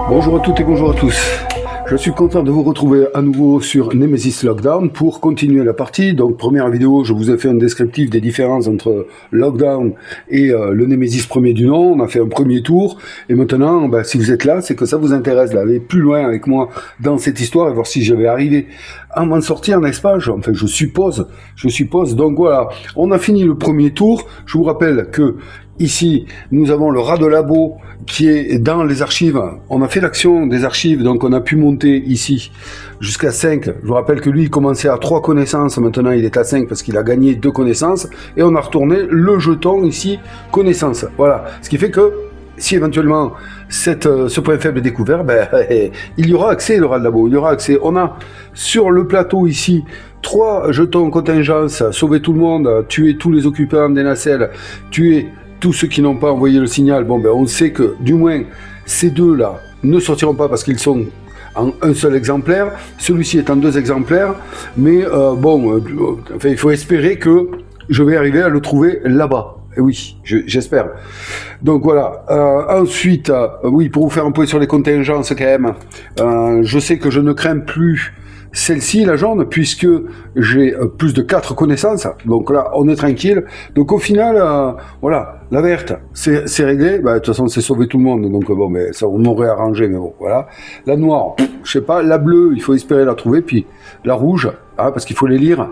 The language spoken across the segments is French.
Bonjour à toutes et bonjour à tous. Je suis content de vous retrouver à nouveau sur Nemesis Lockdown pour continuer la partie. Donc première vidéo, je vous ai fait un descriptif des différences entre Lockdown et le Nemesis premier du nom. On a fait un premier tour et maintenant, si vous êtes là, c'est que ça vous intéresse d'aller plus loin avec moi dans cette histoire et voir si je vais arriver à m'en sortir, n'est-ce pas? Enfin, je suppose. Donc voilà, on a fini le premier tour. Je vous rappelle que ici, nous avons le rat de labo qui est dans les archives. On a fait l'action des archives, donc on a pu monter ici jusqu'à 5. Je vous rappelle que lui, il commençait à 3 connaissances. Maintenant, il est à 5 parce qu'il a gagné 2 connaissances. Et on a retourné le jeton ici, connaissance. Voilà. Ce qui fait que si éventuellement ce point faible est découvert, il y aura accès, le rat de labo. Il y aura accès. On a sur le plateau ici 3 jetons contingence, sauver tout le monde, tuer tous les occupants des nacelles, tuer tous ceux qui n'ont pas envoyé le signal. On sait que du moins ces deux-là ne sortiront pas parce qu'ils sont en un seul exemplaire. Celui-ci est en 2 exemplaires, mais il faut espérer que je vais arriver à le trouver là-bas. Et oui, j'espère. Donc voilà. Ensuite, pour vous faire un point sur les contingences quand même, je sais que je ne crains plus celle-ci, la jaune, puisque j'ai plus de 4 connaissances. Donc là, on est tranquille. Donc au final, la verte, c'est réglé. De toute façon, c'est sauver tout le monde. Donc ça, on m'aurait arrangé, mais bon, voilà. La noire, je sais pas. La bleue, il faut espérer la trouver. Puis la rouge, parce qu'il faut les lire.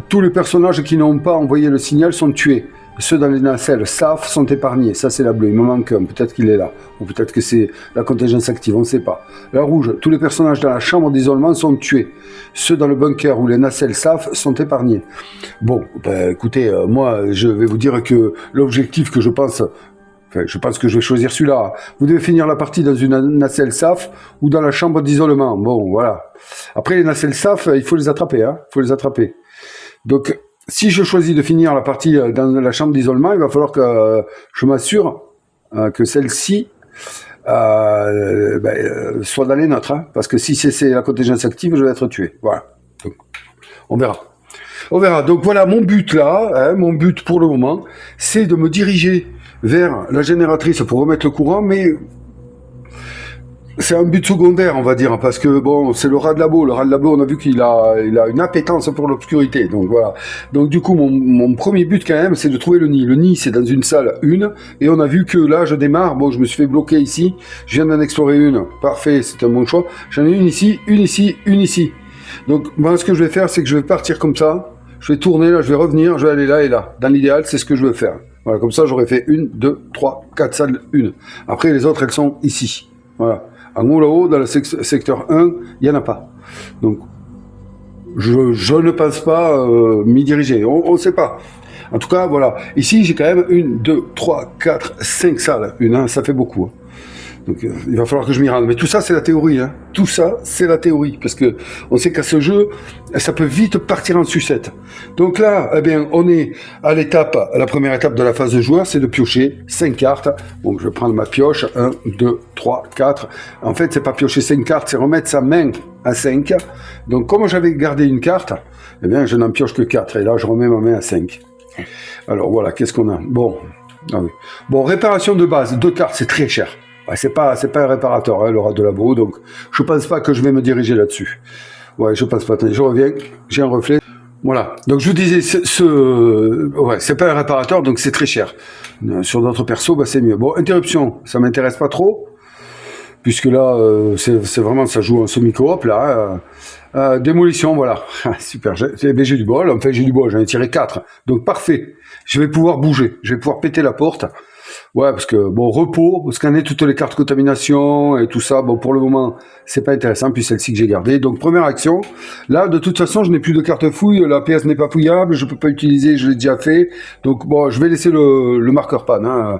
Tous les personnages qui n'ont pas envoyé le signal sont tués. Ceux dans les nacelles SAF sont épargnés. Ça, c'est la bleue. Il me manque un. Peut-être qu'il est là. Ou peut-être que c'est la contingence active. On ne sait pas. La rouge. Tous les personnages dans la chambre d'isolement sont tués. Ceux dans le bunker ou les nacelles SAF sont épargnés. Bon, écoutez, moi, je vais vous dire que l'objectif que je pense que je vais choisir celui-là. Vous devez finir la partie dans une nacelle SAF ou dans la chambre d'isolement. Bon, voilà. Après, les nacelles SAF, il faut les attraper. Il faut les attraper. Donc, si je choisis de finir la partie dans la chambre d'isolement, il va falloir que je m'assure que celle-ci soit dans les nôtres. Parce que si c'est la contingence active, je vais être tué. Voilà. Donc, on verra. Donc voilà, mon but là, mon but pour le moment, c'est de me diriger vers la génératrice pour remettre le courant, mais c'est un but secondaire, on va dire, parce que c'est le rat de labo. Le rat de labo, on a vu qu'il a une appétence pour l'obscurité. Donc voilà. Donc du coup, mon premier but quand même, c'est de trouver le nid. Le nid, c'est dans une salle 1, et on a vu que là, je démarre. Bon, je me suis fait bloquer ici. Je viens d'en explorer une. Parfait, c'est un bon choix. J'en ai une ici, une ici, une ici. Donc moi, ce que je vais faire, c'est que je vais partir comme ça. Je vais tourner là, je vais revenir, je vais aller là et là. Dans l'idéal, c'est ce que je veux faire. Voilà, comme ça, j'aurais fait 1, 2, 3, 4 salles 1. Après, les autres, elles sont ici. Voilà. En haut, là-haut, dans le secteur 1, il n'y en a pas. Donc, je ne pense pas m'y diriger. On ne sait pas. En tout cas, voilà. Ici, j'ai quand même 1, 2, 3, 4, 5 salles. Ça fait beaucoup. Donc, il va falloir que je m'y rende. Mais tout ça, c'est la théorie. Tout ça, c'est la théorie. Parce que on sait qu'à ce jeu, ça peut vite partir en sucette. Donc là, on est à la première étape de la phase de joueur, c'est de piocher 5 cartes. Bon, je vais prendre ma pioche. 1, 2, 3, 4. En fait, c'est pas piocher 5 cartes, c'est remettre sa main à 5. Donc, comme j'avais gardé une carte, je n'en pioche que 4. Et là, je remets ma main à 5. Alors, voilà, qu'est-ce qu'on a? Bon, réparation de base. 2 cartes, c'est très cher. C'est pas un réparateur, le rat de labo, donc je pense pas que je vais me diriger là-dessus. Je pense pas. Attendez, je reviens, j'ai un reflet. Voilà. Donc je vous disais, c'est pas un réparateur, donc c'est très cher. Sur d'autres persos, c'est mieux. Bon, interruption, ça m'intéresse pas trop, puisque là, c'est vraiment, ça joue en semi-coop, là. Démolition, voilà. Super, j'ai du bol. Enfin, j'ai du bol, j'en ai tiré 4. Donc parfait. Je vais pouvoir bouger, je vais pouvoir péter la porte. Parce que, repos, scanner toutes les cartes contamination et tout ça, pour le moment, c'est pas intéressant, puis celle-ci que j'ai gardée. Donc, première action. Là, de toute façon, je n'ai plus de carte fouille, la pièce n'est pas fouillable, je peux pas utiliser, je l'ai déjà fait. Donc, je vais laisser le marqueur pan,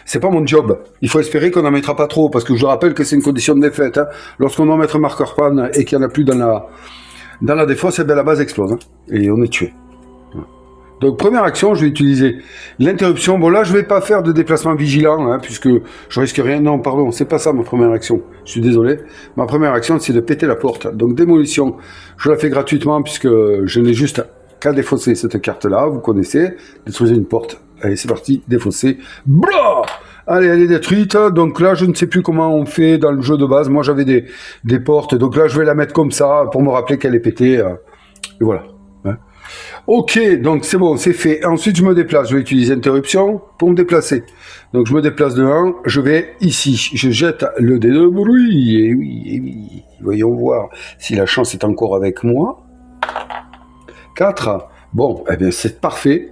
C'est pas mon job. Il faut espérer qu'on n'en mettra pas trop, parce que je rappelle que c'est une condition de défaite, Lorsqu'on doit mettre un marqueur pan et qu'il n'y en a plus dans la défausse, la base explose, et on est tué. Donc, première action, je vais utiliser l'interruption. Là, je vais pas faire de déplacement vigilant, puisque je risque rien. Non, pardon, c'est pas ça ma première action. Je suis désolé. Ma première action, c'est de péter la porte. Donc, démolition, je la fais gratuitement, puisque je n'ai juste qu'à défausser cette carte-là. Vous connaissez. Détruisez une porte. Allez, c'est parti. Défausser. Blah! Allez, elle est détruite. Donc là, je ne sais plus comment on fait dans le jeu de base. Moi, j'avais des portes. Donc là, je vais la mettre comme ça pour me rappeler qu'elle est pétée. Et voilà. Hein. Ok, donc c'est bon, c'est fait. Ensuite, je me déplace. Je vais utiliser interruption pour me déplacer. Donc, je me déplace de 1. Je vais ici. Je jette le dé de bruit. Et oui, et oui. Voyons voir si la chance est encore avec moi. 4. Bon, eh bien, c'est parfait.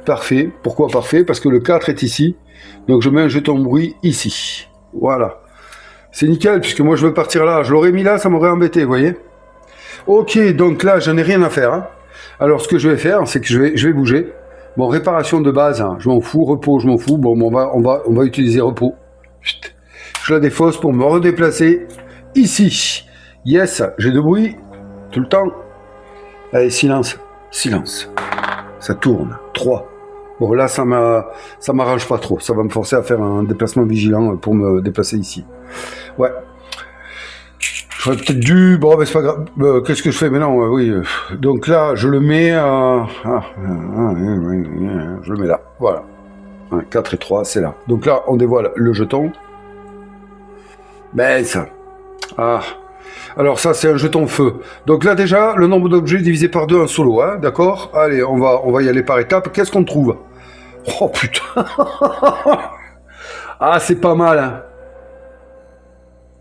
Parfait. Pourquoi parfait? Parce que le 4 est ici. Donc, je mets un jeton bruit ici. Voilà. C'est nickel, puisque moi, je veux partir là. Je l'aurais mis là, ça m'aurait embêté, vous voyez? Ok, donc là, j'en ai rien à faire. Hein. Alors, ce que je vais faire, c'est que je vais bouger. Bon, réparation de base, hein, je m'en fous. Repos, je m'en fous. Bon, on va utiliser repos. Chut. Je la défausse pour me redéplacer ici. Yes, j'ai de bruit tout le temps. Allez, silence. Silence. Ça tourne. 3. Bon, là, ça m'arrange pas trop. Ça va me forcer à faire un déplacement vigilant pour me déplacer ici. Ouais. J'aurais peut-être dû... Bon, mais c'est pas grave. Qu'est-ce que je fais maintenant? Oui. Donc là, je le mets... je le mets là. Voilà. 4 et 3, c'est là. Donc là, on dévoile le jeton. Ben, ça. Ah. Alors ça, c'est un jeton feu. Donc là, déjà, le nombre d'objets divisé par 2 en solo. Hein, d'accord? Allez, on va y aller par étapes. Qu'est-ce qu'on trouve? Oh, putain. Ah, c'est pas mal. Hein.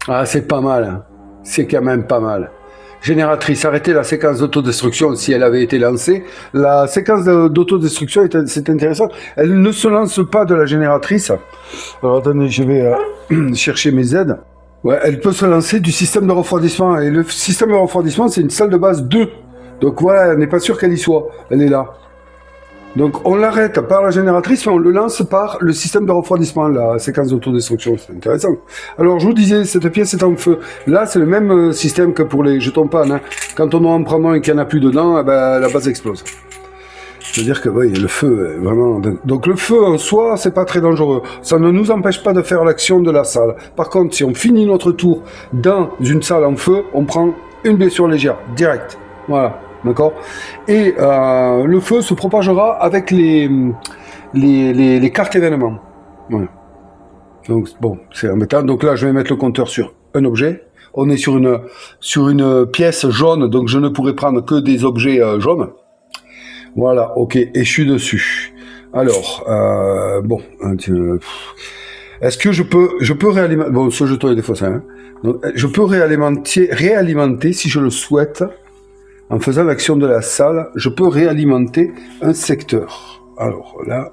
Ah, c'est pas mal. Hein. C'est quand même pas mal. Génératrice, arrêtez la séquence d'autodestruction si elle avait été lancée. La séquence d'autodestruction, c'est intéressant. Elle ne se lance pas de la génératrice. Alors attendez, je vais chercher mes aides. Ouais, elle peut se lancer du système de refroidissement. Et le système de refroidissement, c'est une salle de base 2. Donc voilà, elle n'est pas sûre qu'elle y soit. Elle est là. Donc on l'arrête par la génératrice, mais on le lance par le système de refroidissement, la séquence d'autodestruction. C'est intéressant. Alors je vous disais, cette pièce est en feu. Là, c'est le même système que pour les jetons panne. Hein. Quand on en prend un et qu'il n'y en a plus dedans, eh ben, la base explose. C'est-à-dire que oui, le feu est vraiment... Donc le feu en soi, c'est pas très dangereux. Ça ne nous empêche pas de faire l'action de la salle. Par contre, si on finit notre tour dans une salle en feu, on prend une blessure légère, direct. Voilà. D'accord. Et le feu se propagera avec les cartes événements. Voilà. Donc bon, c'est embêtant. Donc là, je vais mettre le compteur sur un objet. On est sur une pièce jaune, donc je ne pourrai prendre que des objets jaunes. Voilà, ok. Et je suis dessus. Alors, bon, est-ce que je peux réalimenter? Bon, ce jeton est défaussé. Hein. Donc, je peux réalimenter si je le souhaite. En faisant l'action de la salle, je peux réalimenter un secteur. Alors là...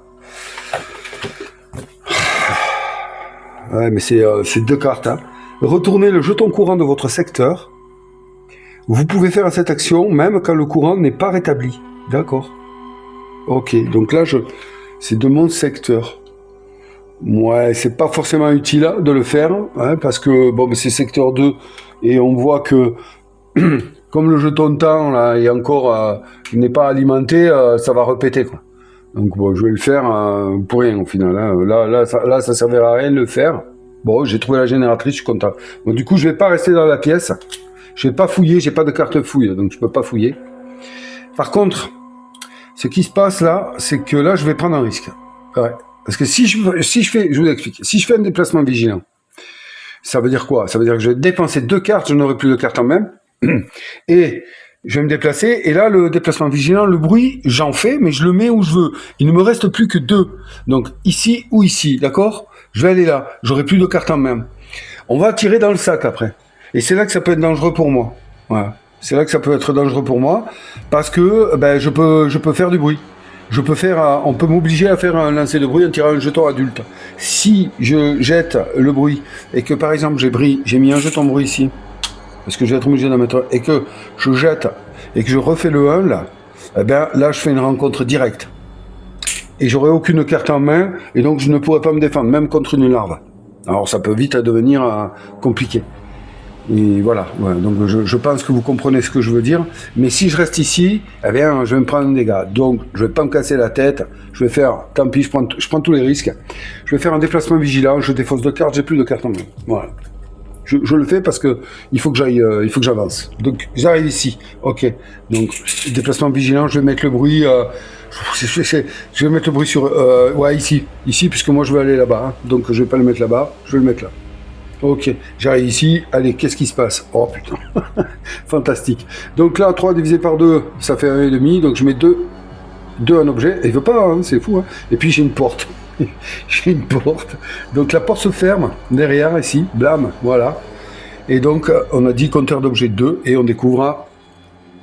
Ouais, mais c'est 2 cartes. Hein. Retournez le jeton courant de votre secteur. Vous pouvez faire cette action même quand le courant n'est pas rétabli. D'accord. Ok, donc là, c'est de mon secteur. Ouais, c'est pas forcément utile hein, de le faire, hein, parce que bon, c'est secteur 2, et on voit que... Comme le jeton temps là, est encore n'est pas alimenté, ça va répéter quoi. Donc bon, je vais le faire pour rien au final. Hein. Là, ça servira à rien de le faire. Bon, j'ai trouvé la génératrice, je suis content. Bon, du coup, je vais pas rester dans la pièce. Je vais pas fouiller, j'ai pas de carte fouille, donc je peux pas fouiller. Par contre, ce qui se passe là, c'est que là, je vais prendre un risque. Ouais. Parce que si je fais, je vous explique, si je fais un déplacement vigilant, ça veut dire quoi? Ça veut dire que je vais dépenser 2 cartes, je n'aurai plus de cartes en main. Et je vais me déplacer, et là le déplacement vigilant, le bruit, j'en fais, mais je le mets où je veux. Il ne me reste plus que 2. Donc ici ou ici, d'accord? Je vais aller là, j'aurai plus de cartes en main. On va tirer dans le sac après. Et c'est là que ça peut être dangereux pour moi. Voilà. C'est là que ça peut être dangereux pour moi, parce que ben, je peux faire du bruit. On peut m'obliger à faire un lancer de bruit en tirant un jeton adulte. Si je jette le bruit, et que par exemple j'ai mis un jeton bruit ici, parce que je vais être obligé d'en mettre un, et que je jette, et que je refais le 1, là, eh bien, là, je fais une rencontre directe. Et j'aurai aucune carte en main, et donc je ne pourrai pas me défendre, même contre une larve. Alors, ça peut vite devenir compliqué. Et voilà, ouais, donc je pense que vous comprenez ce que je veux dire. Mais si je reste ici, eh bien, je vais me prendre un dégât. Donc, je vais pas me casser la tête. Je vais faire, tant pis, je prends tous les risques. Je vais faire un déplacement vigilant, je défausse 2 cartes, j'ai plus de cartes en main. Voilà. Je le fais parce que il faut que j'avance. Donc j'arrive ici. Ok. Donc déplacement vigilant, je vais mettre le bruit. Je vais mettre le bruit sur ouais ici puisque moi je vais aller là-bas. Hein. Donc je vais pas le mettre là-bas, je vais le mettre là. Ok, j'arrive ici. Allez, qu'est-ce qui se passe? Oh putain, fantastique. Donc là 3 divisé par 2, ça fait 1,5. Donc je mets 2 en objet. Et il veut pas, hein, c'est fou. Hein. Et puis j'ai une porte. J'ai une porte. Donc la porte se ferme derrière ici, blam, voilà. Et donc on a dit compteur d'objet 2 et on découvre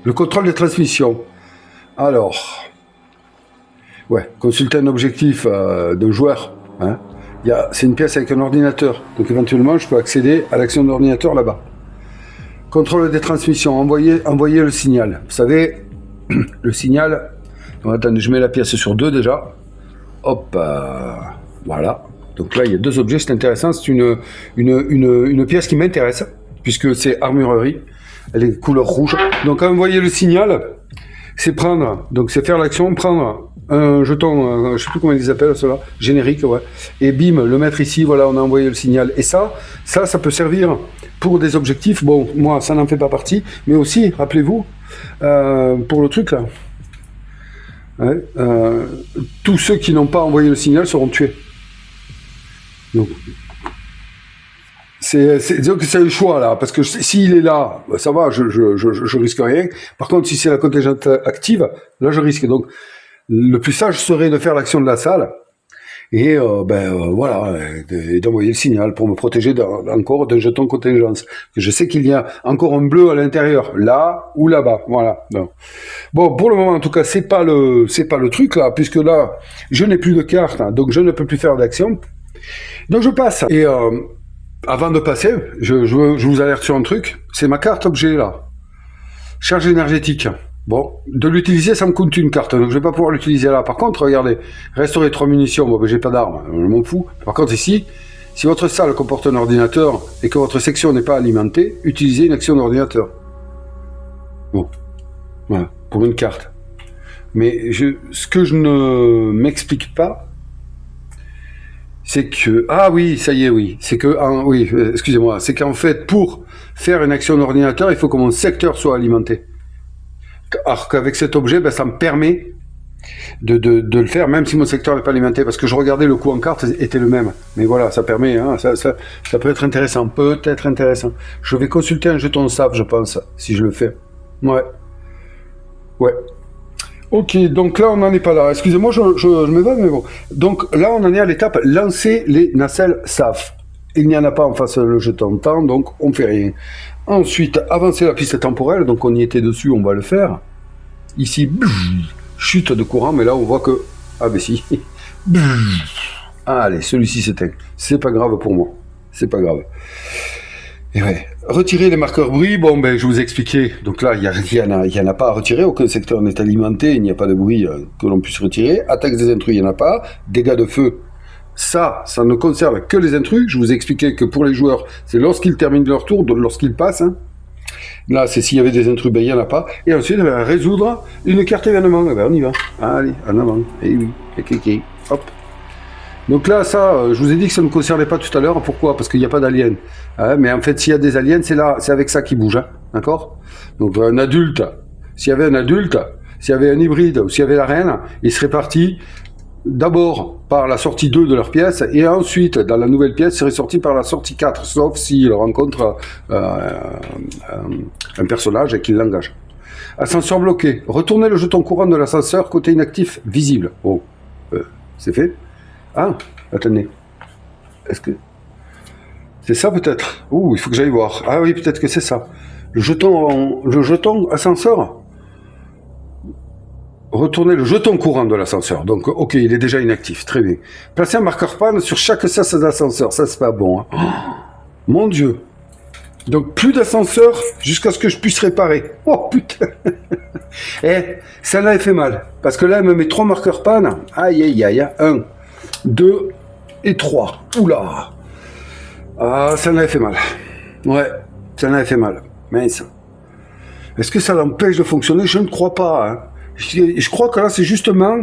le contrôle des transmissions. Alors, ouais, consulter un objectif d'un joueur. Hein. C'est une pièce avec un ordinateur. Donc éventuellement je peux accéder à l'action de l'ordinateur là-bas. Contrôle des transmissions, envoyer le signal. Vous savez, le signal. Donc, attendez, je mets la pièce sur 2 déjà. Hop, voilà. Donc là, il y a 2 objets, c'est intéressant. C'est une pièce qui m'intéresse, puisque c'est armurerie. Elle est couleur rouge. Donc, envoyer le signal, c'est faire l'action, prendre un jeton, je sais plus comment ils les appellent, ceux-là, générique, ouais. Et bim, le mettre ici, voilà, on a envoyé le signal. Et ça peut servir pour des objectifs. Bon, moi, ça n'en fait pas partie, mais aussi, rappelez-vous, pour le truc là. Ouais, tous ceux qui n'ont pas envoyé le signal seront tués. Donc, c'est le choix là, parce que s'il est là, ça va, je risque rien. Par contre, si c'est la contingente active, là je risque. Donc, le plus sage serait de faire l'action de la salle et voilà, et d'envoyer le signal pour me protéger encore d'un jeton contingence. Je sais qu'il y a encore un bleu à l'intérieur, là ou là-bas, voilà. Non. Bon, pour le moment, en tout cas, c'est pas le truc là, puisque là, je n'ai plus de carte, hein, donc je ne peux plus faire d'action. Donc je passe. Et avant de passer, je vous alerte sur un truc. C'est ma carte objet là, charge énergétique. Bon, de l'utiliser, ça me coûte une carte, donc je vais pas pouvoir l'utiliser là. Par contre, regardez, restaurer 3 munitions, bon, ben, j'ai pas d'armes, je m'en fous. Par contre, ici, si votre salle comporte un ordinateur et que votre section n'est pas alimentée, utilisez une action d'ordinateur. Bon, voilà, pour une carte. Mais ce que je ne m'explique pas, c'est que... Ah oui, ça y est, oui. C'est que... oui, excusez-moi. C'est qu'en fait, pour faire une action d'ordinateur, il faut que mon secteur soit alimenté. Alors qu'avec cet objet, ben, ça me permet de le faire, même si mon secteur n'est pas alimenté, parce que je regardais le coût en carte était le même. Mais voilà, ça permet, hein, ça peut être intéressant, peut-être intéressant. Je vais consulter un jeton de SAF, je pense, si je le fais. Ouais. Ok, donc là, on n'en est pas là. Excusez-moi, je m'évade, mais bon. Donc là, on en est à l'étape lancer les nacelles SAF. Il n'y en a pas en face le jeton de temps, donc on ne fait rien. Ensuite, avancer la piste temporelle, donc on y était dessus, on va le faire. Ici, chute de courant, mais là on voit que... Ah ben si. Allez, celui-ci s'éteint. C'est pas grave pour moi. C'est pas grave. Et ouais. Retirer les marqueurs bruit, bon ben je vous expliquais. Donc là, il y en a pas à retirer, aucun secteur n'est alimenté, il n'y a pas de bruit que l'on puisse retirer. Attaque des intrus, il n'y en a pas. Dégâts de feu, ça ne concerne que les intrus. Je vous expliquais que pour les joueurs, c'est lorsqu'ils terminent leur tour, lorsqu'ils passent. Hein. Là, c'est s'il y avait des intrus, ben il n'y en a pas. Et ensuite, résoudre une carte événement. Eh ben, on y va. Allez, en avant. Et oui, hop. Donc là, ça, je vous ai dit que ça ne me concernait pas tout à l'heure. Pourquoi? Parce qu'il n'y a pas d'aliens. Hein, mais en fait, s'il y a des aliens, c'est avec ça qu'ils bougent. Hein, d'accord? Donc un adulte, s'il y avait un adulte, s'il y avait un hybride, ou s'il y avait la reine, ils seraient partis d'abord par la sortie 2 de leur pièce, et ensuite, dans la nouvelle pièce, seraient sortis par la sortie 4, sauf s'ils rencontrent un personnage et qu'ils l'engagent. Ascenseur bloqué. Retournez le jeton courant de l'ascenseur côté inactif visible. Oh, c'est fait? Ah, attendez. Est-ce que... C'est ça peut-être? Ouh, il faut que j'aille voir. Ah oui, peut-être que c'est ça. Le jeton ascenseur. Retournez le jeton courant de l'ascenseur. Donc, ok, il est déjà inactif. Très bien. Placez un marqueur panne sur chaque sas d'ascenseur. Ça, c'est pas bon. Hein. Oh, mon Dieu. Donc, plus d'ascenseur jusqu'à ce que je puisse réparer. Oh, putain. Ça là, elle fait mal. Parce que là, elle me met 3 marqueurs panne. Aïe, aïe, aïe. 1, 2 et 3. Oula. Ah, ça là, elle fait mal. Ouais, ça là, elle fait mal. Mince. Est-ce que ça l'empêche de fonctionner? Je ne crois pas. Hein. Je crois que là, c'est justement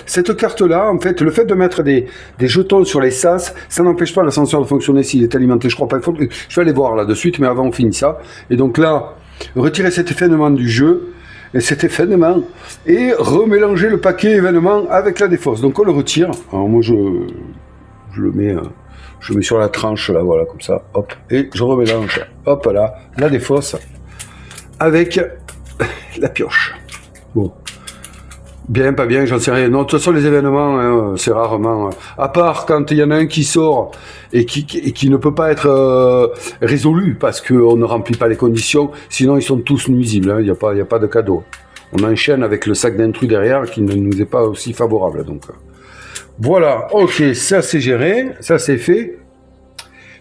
cette carte-là, en fait, le fait de mettre des jetons sur les sas, ça n'empêche pas l'ascenseur de fonctionner s'il est alimenté. Je crois pas. Je vais aller voir là de suite, mais avant on finit ça. Et donc là, retirer cet événement du jeu, et cet événement, et remélanger le paquet événement avec la défausse. Donc on le retire. Alors moi, je le mets... je le mets sur la tranche, là, voilà, comme ça, hop, et je remélange, hop, là, la défausse, avec la pioche. Bon. Bien, pas bien, j'en sais rien. Non, de toute façon, les événements, hein, c'est rarement... à part quand il y en a un qui sort et qui ne peut pas être résolu parce qu'on ne remplit pas les conditions, sinon ils sont tous nuisibles, hein, il n'y a pas de cadeau. On enchaîne avec le sac d'intrus derrière qui ne nous est pas aussi favorable, donc... Voilà, ok, ça c'est géré, ça c'est fait.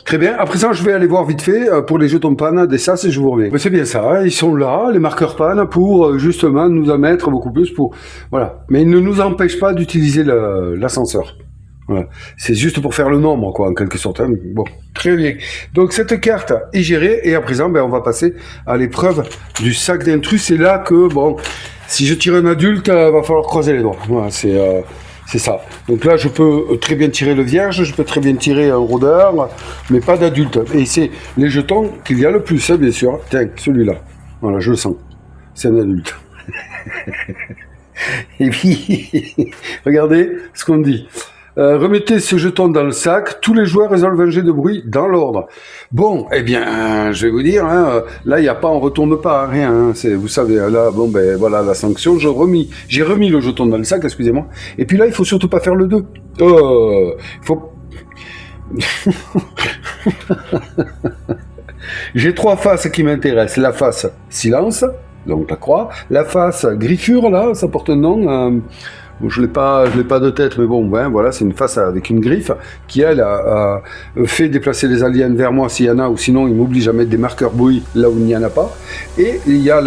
Très bien, après ça je vais aller voir vite fait pour les jetons panne des sas et je vous reviens. Mais c'est bien ça, hein, ils sont là, les marqueurs panne, pour justement nous en mettre beaucoup plus pour... Voilà, mais ils ne nous empêchent pas d'utiliser l'ascenseur. Voilà. C'est juste pour faire le nombre, quoi, en quelque sorte. Hein. Bon, très bien. Donc cette carte est gérée et à présent, ben, on va passer à l'épreuve du sac d'intrus. C'est là que, bon, si je tire un adulte, va falloir croiser les doigts. Voilà, c'est ça. Donc là, je peux très bien tirer le vierge, je peux très bien tirer un rôdeur, mais pas d'adulte. Et c'est les jetons qu'il y a le plus, hein, bien sûr. Tiens, celui-là. Voilà, je le sens. C'est un adulte. Et puis, regardez ce qu'on dit. Remettez ce jeton dans le sac. Tous les joueurs résolvent un jet de bruit dans l'ordre. Bon, eh bien, je vais vous dire, hein, là, il n'y a pas, on retourne pas, rien. Hein, vous savez, là, bon, ben voilà la sanction. J'ai remis le jeton dans le sac, excusez-moi. Et puis là, il faut surtout pas faire le 2. Il faut. J'ai 3 faces qui m'intéressent. La face silence, donc la croix. La face griffure, là, ça porte un nom. Je l'ai pas de tête, mais bon, ben, voilà, c'est une face avec une griffe qui, elle, a fait déplacer les aliens vers moi s'il y en a, ou sinon, il m'oblige à mettre des marqueurs bruit là où il n'y en a pas. Et il y a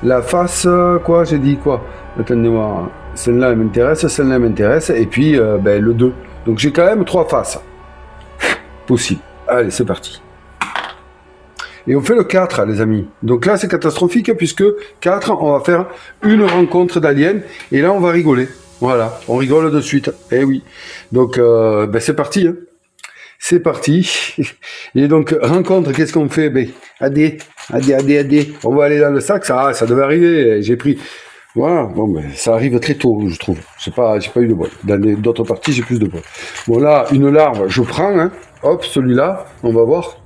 la face, quoi, j'ai dit quoi? Attendez-moi, celle-là, elle m'intéresse, et puis, ben, le 2. Donc, j'ai quand même 3 faces possibles. Allez, c'est parti. Et on fait le 4, les amis. Donc là, c'est catastrophique, puisque 4, on va faire une rencontre d'aliens, et là, on va rigoler. Voilà, on rigole de suite. Eh oui. Donc, ben, c'est parti. Hein. C'est parti. Et donc, rencontre, qu'est-ce qu'on fait? Ben, adé. On va aller dans le sac, ça devait arriver. J'ai pris... Voilà, bon, ben, ça arrive très tôt, je trouve. J'ai pas eu de bol. Dans d'autres parties, j'ai plus de bol. Bon, là, une larve, je prends, hein. Hop, celui-là, on va voir.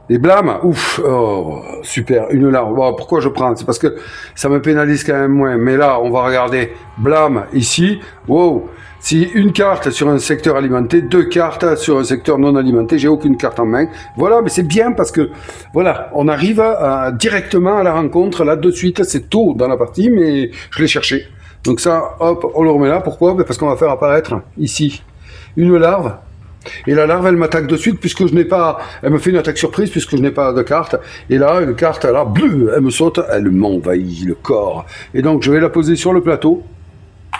Et blâme, ouf, oh, super, une larve. Bon, pourquoi je prends? C'est parce que ça me pénalise quand même moins. Mais là, on va regarder blâme ici. Wow, si une carte sur un secteur alimenté, 2 cartes sur un secteur non alimenté, j'ai aucune carte en main. Voilà, mais c'est bien parce que, voilà, on arrive directement à la rencontre, là, de suite. C'est tôt dans la partie, mais je l'ai cherché. Donc ça, hop, on le remet là. Pourquoi? Ben parce qu'on va faire apparaître ici une larve. Et la larve, elle m'attaque de suite puisque je n'ai pas... Elle me fait une attaque surprise puisque je n'ai pas de carte. Et là, une carte, là, bleu, elle me saute, elle m'envahit le corps. Et donc, je vais la poser sur le plateau,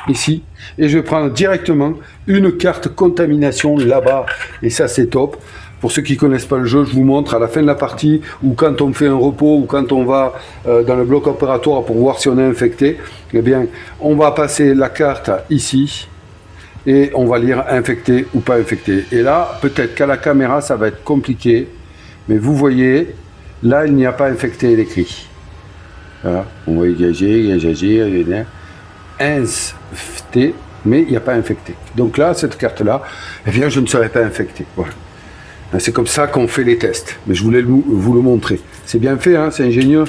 ici, et je vais prendre directement une carte contamination là-bas. Et ça, c'est top. Pour ceux qui connaissent pas le jeu, je vous montre à la fin de la partie, ou quand on fait un repos, ou quand on va dans le bloc opératoire pour voir si on est infecté, eh bien, on va passer la carte ici, et on va lire infecté ou pas infecté. Et là, peut-être qu'à la caméra, ça va être compliqué, mais vous voyez, là, il n'y a pas infecté écrit. Voilà, on va agir, infecté, mais il n'y a pas infecté. Donc là, cette carte-là, eh bien, je ne serai pas infecté. Voilà. C'est comme ça qu'on fait les tests. Mais je voulais vous le montrer. C'est bien fait, hein, c'est ingénieux.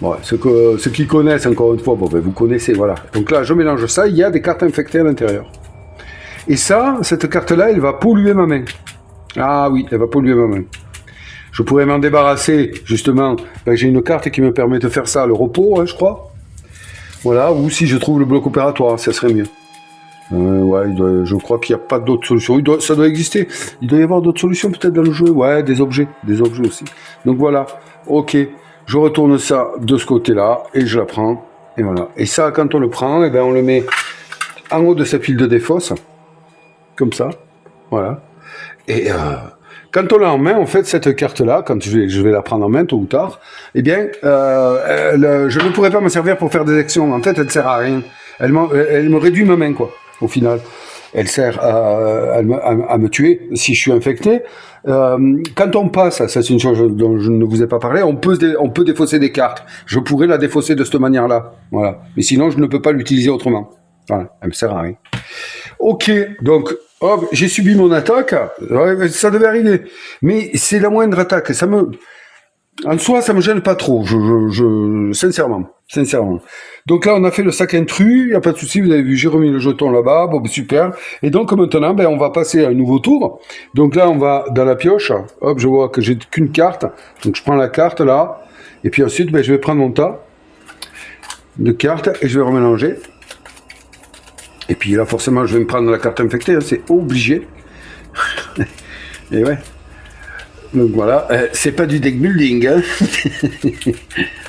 Bon, ceux qui connaissent, encore une fois, bon, ben, vous connaissez, voilà. Donc là, je mélange ça, il y a des cartes infectées à l'intérieur. Et ça, cette carte-là, elle va polluer ma main. Ah oui, elle va polluer ma main. Je pourrais m'en débarrasser, justement. Ben, j'ai une carte qui me permet de faire ça, le repos, hein, je crois. Voilà, ou si je trouve le bloc opératoire, ça serait mieux. Ouais, je crois qu'il n'y a pas d'autres solutions. Ça doit exister. Il doit y avoir d'autres solutions peut-être dans le jeu. Ouais, des objets aussi. Donc voilà, ok. Je retourne ça de ce côté-là et je la prends. Et voilà. Et ça, quand on le prend, eh ben, on le met en haut de sa pile de défausse. Comme ça, voilà. Et quand on l'a en main, en fait, cette carte-là, quand je vais la prendre en main tôt ou tard, eh bien, je ne pourrais pas me servir pour faire des actions. En fait, elle ne sert à rien. Elle me réduit ma main, quoi, au final. Elle sert à me tuer si je suis infecté. Quand on passe, ça c'est une chose dont je ne vous ai pas parlé, on peut défausser des cartes. Je pourrais la défausser de cette manière-là. Voilà. Mais sinon, je ne peux pas l'utiliser autrement. Voilà. Elle me sert à rien. Ok, donc, hop, j'ai subi mon attaque. Ouais, ça devait arriver. Mais c'est la moindre attaque. En soi, ça me gêne pas trop. Sincèrement. Donc là, on a fait le sac intrus. Il n'y a pas de souci. Vous avez vu, j'ai remis le jeton là-bas. Bon, super. Et donc, maintenant, on va passer à un nouveau tour. Donc là, on va dans la pioche. Hop, je vois que j'ai qu'une carte. Donc, je prends la carte là. Et puis ensuite, je vais prendre mon tas de cartes et je vais remélanger. Et puis là, forcément, je vais me prendre la carte infectée, hein, c'est obligé. Et ouais. Donc voilà, c'est pas du deck building, hein.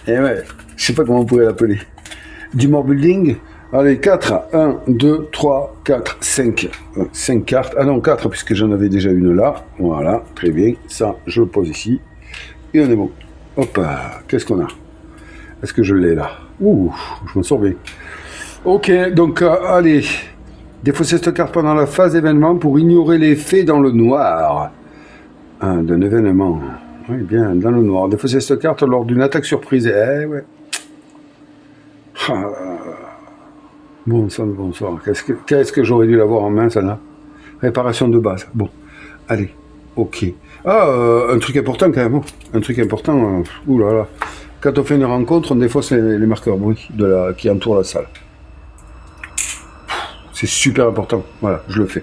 Et ouais, je sais pas comment on pourrait l'appeler. Du more building. Allez, 4. 1, 2, 3, 4, 5. 5 cartes. Ah non, 4, puisque j'en avais déjà une là. Voilà, très bien. Ça, je le pose ici. Et on est bon. Hop, qu'est-ce qu'on a? Est-ce que je l'ai là? Ouh, je m'en sors bien. Ok, donc allez, défausser cette carte pendant la phase événement pour ignorer l'effet dans le noir d'un événement. Oui, bien, dans le noir. Défausser cette carte lors d'une attaque surprise. Eh ouais. Bon sang de bonsoir. Qu'est-ce que j'aurais dû l'avoir en main, ça là? Réparation de base. Bon, allez, ok. Un truc important quand même. Un truc important. Ouh là là. Quand on fait une rencontre, on défausse les marqueurs bruit qui entourent la salle. C'est super important. Voilà, je le fais.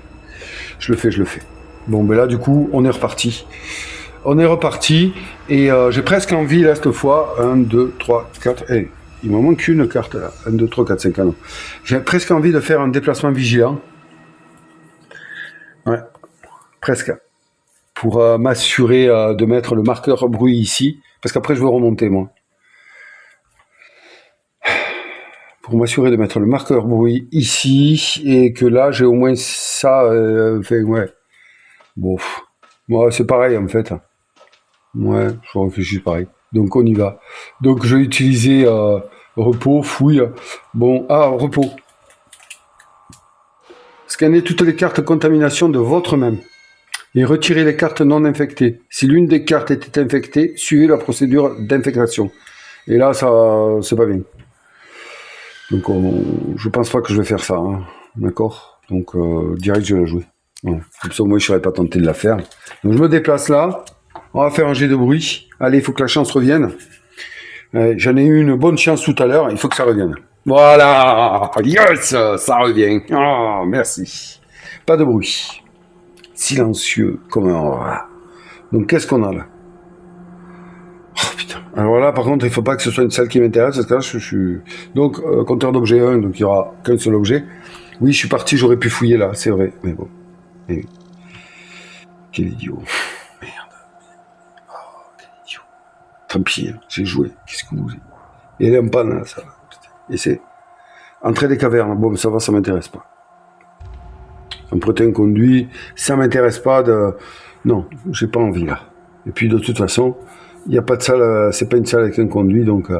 Bon, ben là, du coup, on est reparti. Et j'ai presque envie, là, cette fois. 1, 2, 3, 4. Hey, il m'en manque une carte, là. 1, 2, 3, 4, 5, non. J'ai presque envie de faire un déplacement vigilant. Ouais, presque. Pour m'assurer de mettre le marqueur bruit ici. Parce qu'après, je veux remonter, moi. Pour m'assurer de mettre le marqueur bruit ici, et que là, j'ai au moins ça, ouais. Bon, moi, c'est pareil, en fait. Ouais, je réfléchis pareil. Donc, on y va. Donc, je vais utiliser repos, fouille. Bon, repos. Scannez toutes les cartes contamination de votre même. Et retirez les cartes non infectées. Si l'une des cartes était infectée, suivez la procédure d'infectation. Et là, ça, c'est pas bien. Donc, je pense pas que je vais faire ça, hein. D'accord? Donc, direct, je vais la jouer. Voilà. Comme ça, moi, je serais pas tenté de la faire. Donc, je me déplace là. On va faire un jet de bruit. Allez, il faut que la chance revienne. J'en ai eu une bonne chance tout à l'heure. Il faut que ça revienne. Voilà! Yes! Ça revient. Oh, merci. Pas de bruit. Silencieux comme un rat. Donc, qu'est-ce qu'on a là? Oh putain. Alors là, par contre, il ne faut pas que ce soit une salle qui m'intéresse, parce que là, je suis... Donc, compteur d'objet 1, donc il n'y aura qu'un seul objet. Oui, je suis parti, j'aurais pu fouiller là, c'est vrai, mais bon. Et... Quel idiot. Merde. Oh, quel idiot. Tant pis, hein, j'ai joué. Qu'est-ce que vous... Et elle est en panne, là, ça. Et c'est... Entrée des cavernes, bon, mais ça va, ça m'intéresse pas. Emprunter un conduit, ça m'intéresse pas de... Non, j'ai pas envie, là. Et puis, de toute façon... Il n'y a pas de salle, c'est pas une salle avec un conduit, donc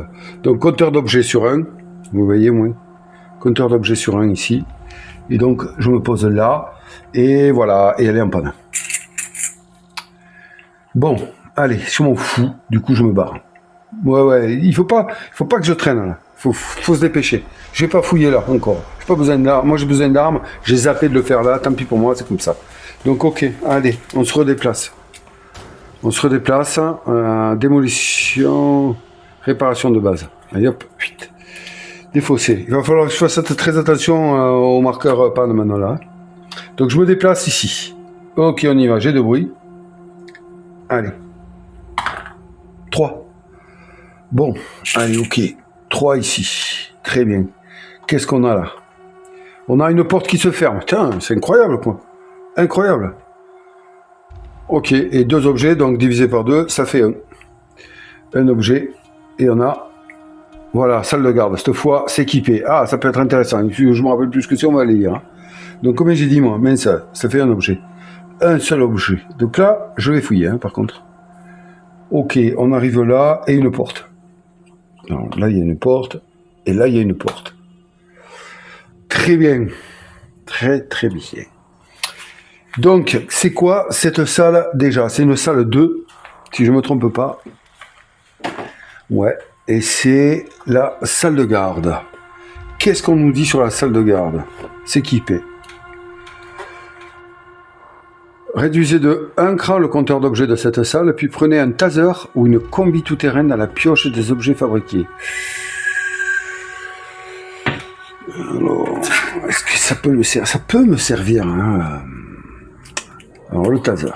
compteur d'objets sur 1, vous voyez, moi, compteur d'objets sur 1 ici, et donc je me pose là, et voilà, et elle est en panne. Bon, allez, je m'en fous, du coup je me barre. Ouais, il faut pas que je traîne là, faut se dépêcher. Je vais pas fouiller là encore, j'ai pas besoin d'armes, moi j'ai besoin d'armes, j'ai zappé de le faire là, tant pis pour moi, c'est comme ça. Donc ok, allez, on se redéplace. Démolition, réparation de base. Allez hop, vite. Défausser. Il va falloir que je fasse très attention au marqueur panne maintenant là. Donc je me déplace ici. Ok, on y va, j'ai de bruit. Allez. 3. Bon, allez, ok. 3 ici. Très bien. Qu'est-ce qu'on a là? On a une porte qui se ferme. Tiens, c'est incroyable quoi. Incroyable. Ok, et 2 objets, donc divisé par 2, ça fait 1. Un objet, et on a, voilà, salle de garde. Cette fois, s'équiper. Ah, ça peut être intéressant. Je me rappelle plus ce que c'est, on va aller lire. Hein. Donc, comme j'ai dit, moi, mince, ça fait un objet. un seul objet. Donc là, je vais fouiller, hein, par contre. Ok, on arrive là, et une porte. Alors, là, il y a une porte, et là, il y a une porte. Très bien. Très, très bien. Donc, c'est quoi cette salle, déjà? C'est une salle 2, si je ne me trompe pas. Ouais, et c'est la salle de garde. Qu'est-ce qu'on nous dit sur la salle de garde? S'équiper. Réduisez de 1 cran le compteur d'objets de cette salle, puis prenez un taser ou une combi tout-terrain dans la pioche des objets fabriqués. Alors, est-ce que ça peut me servir? Ça peut me servir, hein. Alors, le taser.